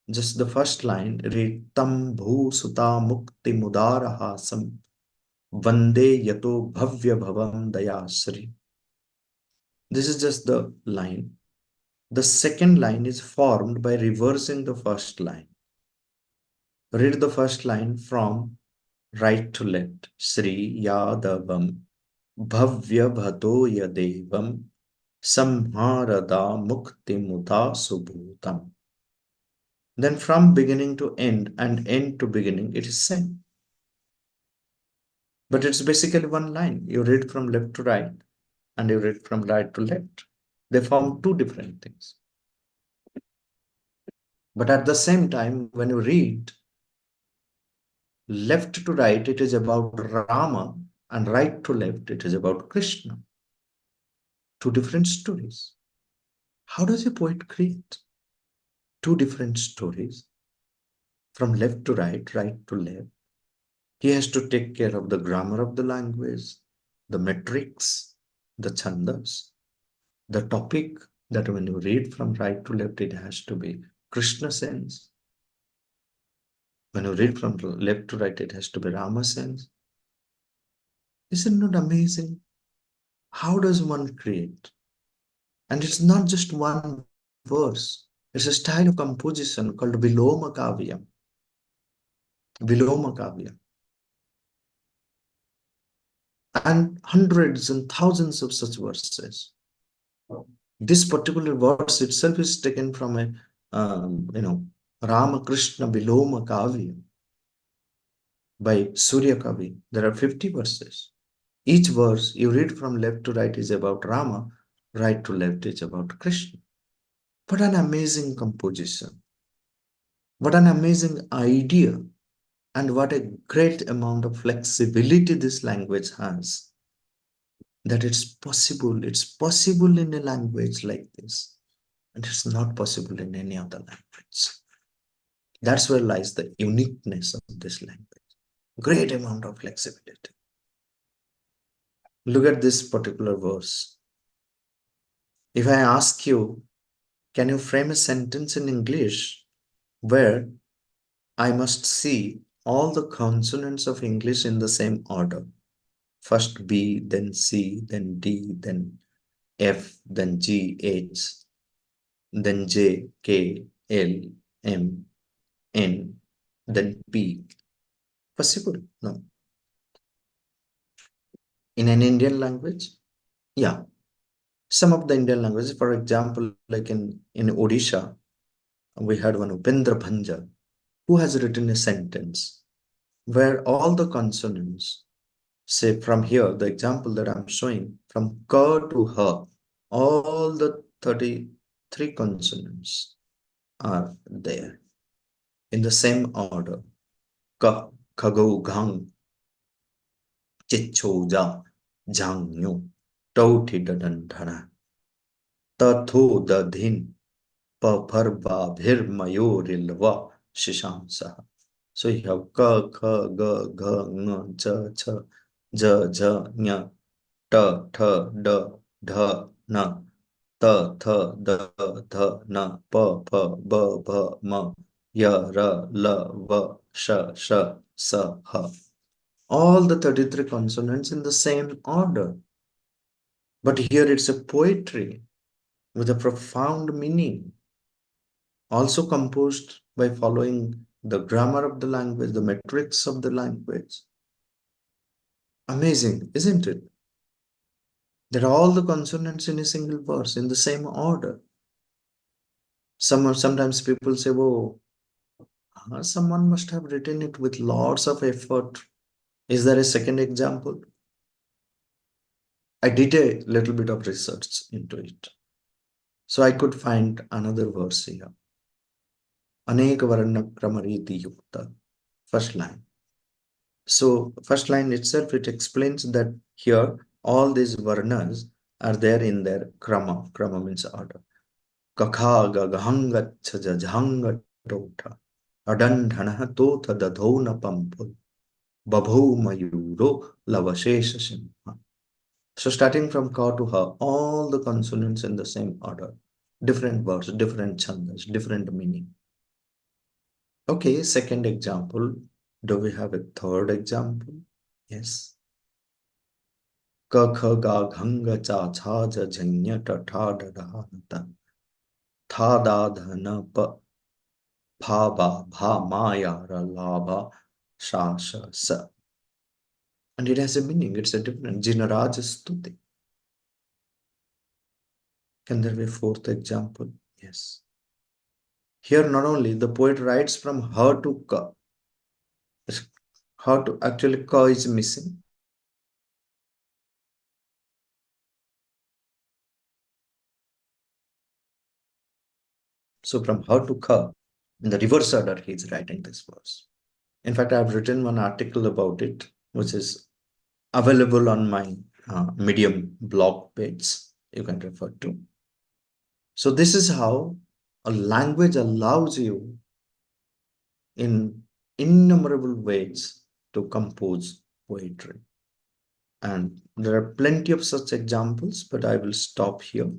just the first line, read Tam Bhu Suta Mukti Mudarahasam Vande Yato Bhavya Bhavam Dayasri. This is just the line. The second line is formed by reversing the first line. Read the first line from right to left. Sri Yadavam Bhavya Bhato Yadevam Samharada Mukti Muta Subhutam. Then from beginning to end and end to beginning, it is same. But it's basically one line. You read from left to right and you read from right to left. They form two different things. But at the same time, when you read left to right, it is about Rama, and right to left, it is about Krishna. Two different stories. How does a poet create? Two different stories from left to right, right to left. He has to take care of the grammar of the language, the metrics, the chandas, the topic that when you read from right to left, it has to be Krishna sense. When you read from left to right, it has to be Rama sense. Isn't it amazing? How does one create? And it's not just one verse. It's a style of composition called Viloma Kavya. Viloma Kavya. And hundreds and thousands of such verses. This particular verse itself is taken from a, Ramakrishna Viloma Kavya by Surya Kavi. There are 50 verses. Each verse you read from left to right is about Rama, right to left is about Krishna. What an amazing composition. What an amazing idea. And what a great amount of flexibility this language has. That it's possible in a language like this. And it's not possible in any other language. That's where lies the uniqueness of this language. Great amount of flexibility. Look at this particular verse. If I ask you, can you frame a sentence in English where I must see all the consonants of English in the same order? First B, then C, then D, then F, then G, H, then J, K, L, M, N, then P. Possible? No. In an Indian language? Yeah. Some of the Indian languages, for example, like in Odisha, we had one Upendra Bhanja, who has written a sentence where all the consonants, say from here, the example that I'm showing, from ka to ha, all the 33 consonants are there in the same order. Ka, khago, ghang, chichoja, jangyo, tauti dadandhana, tatho dadhin, papharva bhirmayorilva, shishamsa. So you have ka, kha, ga, gha, ng, cha, cha, ja, ja, nya, ta, tha, da, dha, na, ta, tha, da, dha, na, pa, pa, ba, bha, ma, ya, ra, la, va, sha, sha, sa, ha. All the 33 consonants in the same order. But here it's a poetry with a profound meaning, also composed by following the grammar of the language, the metrics of the language. Amazing, isn't it? That all the consonants in a single verse in the same order. Sometimes people say, "Oh, someone must have written it with lots of effort." Is there a second example? I did a little bit of research into it. So I could find another verse here. Aneka varna kramariti yukta. First line. So first line itself, it explains that here all these varnas are there in their krama. Krama means order. Kakha gagahanga chajahanga tota. Adandhana tota dadhona pampul. Babho mayuro lavashesha simha. So starting from ka to ha, all the consonants in the same order. Different words, different chandas, different meaning. Okay, second example. Do we have a third example? Yes. Ka kha ga ghanga cha cha ja janya ta tha da da ha ta tha da dha na pa pha ba bha ma ya ra la ba sha sha sa. And it has a meaning. It's a different Jinaraj Stuti. Can there be a fourth example? Yes. Here not only the poet writes from ha to ka. Ha to actually ka is missing. So from ha to ka, in the reverse order, he is writing this verse. In fact, I have written one article about it, which is available on my Medium blog page. You can refer to. So this is how a language allows you in innumerable ways to compose poetry. And there are plenty of such examples, but I will stop here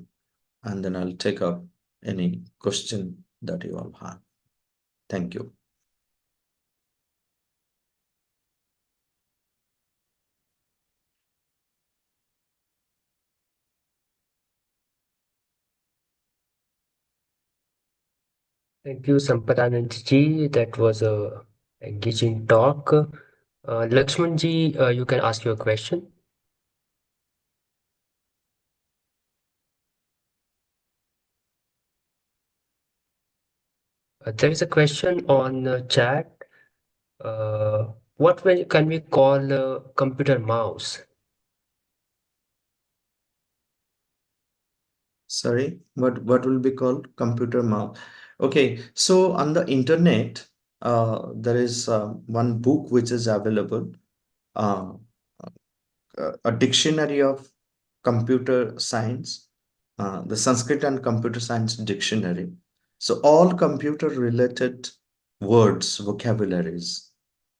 and then I'll take up any question that you all have. Thank you. Thank you, Sampadananda ji. That was a engaging talk. Lakshman ji, you can ask your question. There is a question on chat. Can we call a computer mouse? Sorry, what will be called computer mouse? Okay, so on the internet, there is one book which is available, uh, a dictionary of computer science, the Sanskrit and computer science dictionary. So all computer related words, vocabularies,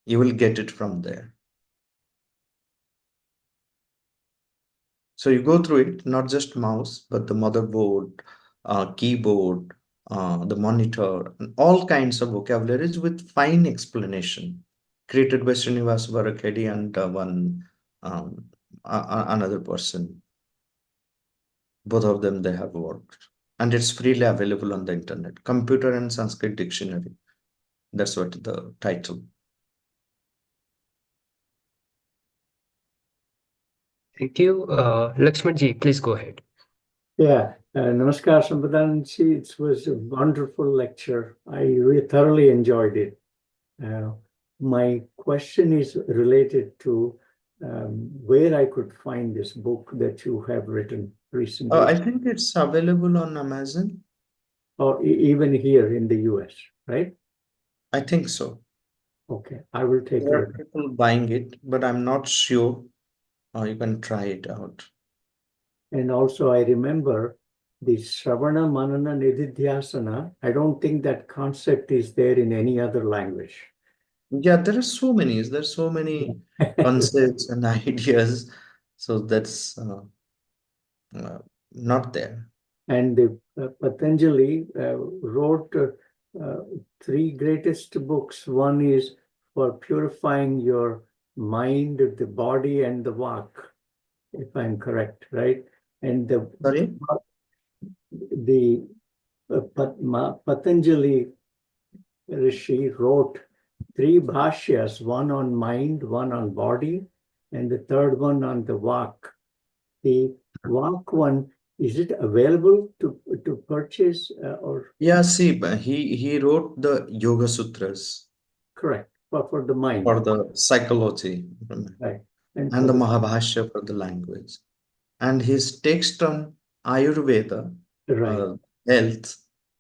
you will get it from there. So you go through it, not just mouse, but the motherboard, keyboard, the monitor, and all kinds of vocabularies with fine explanation created by Srinivas Varakedi and one another person. Both of them, they have worked. And it's freely available on the internet. Computer and Sanskrit Dictionary. That's what the title. Thank you. Lakshman ji, please go ahead. Yeah, Namaskar, Sampadananda. It was a wonderful lecture. I really thoroughly enjoyed it. My question is related to where I could find this book that you have written recently, I think it's available on Amazon. or even here in the US, right? I think so. Okay, I will take a There are look. people buying it, but I'm not sure You can try it out. And also I remember the Shravana Manana Nididhyasana. I don't think that concept is there in any other language. Yeah, there's so many concepts and ideas. So that's not there. And Patanjali wrote three greatest books. One is for purifying your mind, the body, and the vak, if I'm correct, right? And Sorry? the Patanjali Rishi wrote three bhashyas, one on mind, one on body, and the third one on the vak. The vak one, is it available to purchase or Yeah, see, but he wrote the Yoga Sutras correct for the mind, for the psychology right? And and for the the Mahabhashya for the language. And his text on Ayurveda, right, uh, health,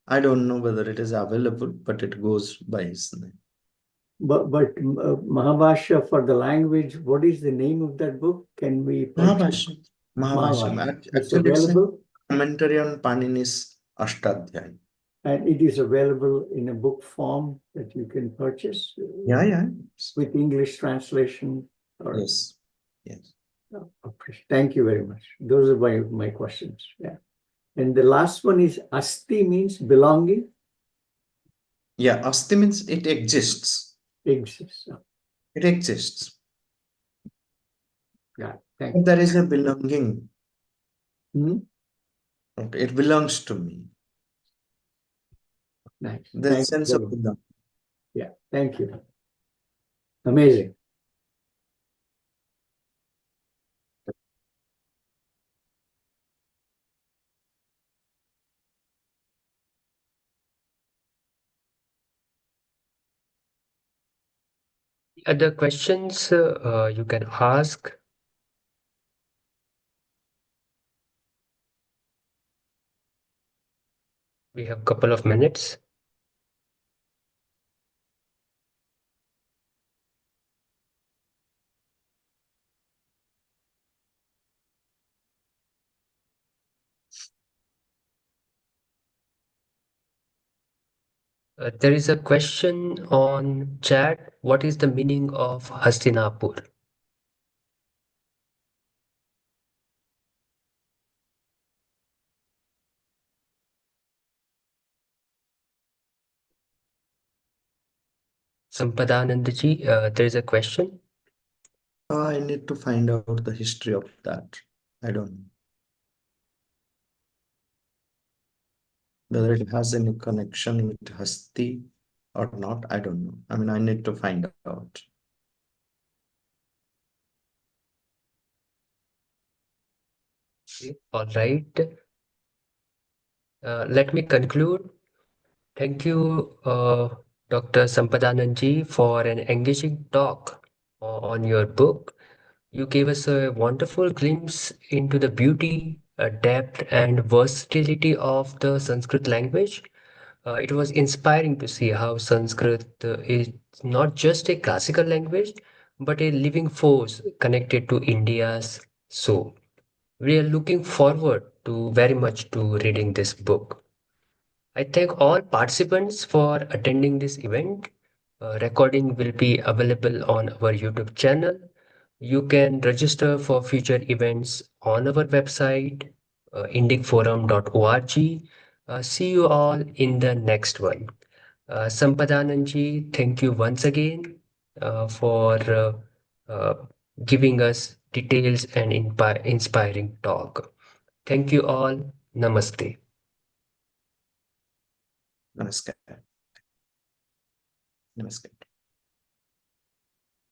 I don't know whether it is available, but it goes by his name. but Mahabhashya for the language. What is the name of that book? Can we purchase Mahabhashya. Mahabhashya. Mahabhashya? It's Actually, it's a available, commentary on Panini's Ashtadhyaya. and it is available in a book form that you can purchase Yeah. with English translation. Or Yes. Yes. thank you very much. Those are my questions. Yeah. And the last one is asti means belonging. Yeah, Asti means it exists. Exists. It exists. Yeah. Thank But you. there is a belonging. Hmm? Okay, it belongs to me. Nice. The Thank you sense of very much. belonging. Yeah. Thank you. Amazing. Other questions you can ask. We have a couple of minutes. There is a question on chat. What is the meaning of Hastinapur? Sampadananda ji, there is a question. I need to find out the history of that. I don't know whether it has any connection with Hasti or not. I don't know. I mean, I need to find out. All right. Let me conclude. Thank you, Dr. Sampadanand for an engaging talk on your book. You gave us a wonderful glimpse into the beauty, depth, and versatility of the Sanskrit language. It was inspiring to see how Sanskrit is not just a classical language, but a living force connected to India's soul. We are looking forward to very much to reading this book. I thank all participants for attending this event. Recording will be available on our YouTube channel. You can register for future events on our website, indicforum.org. See you all in the next one. Sampadananji, thank you once again for uh, giving us details and inspiring talk. Thank you all. Namaste. Namaskar. Namaskar.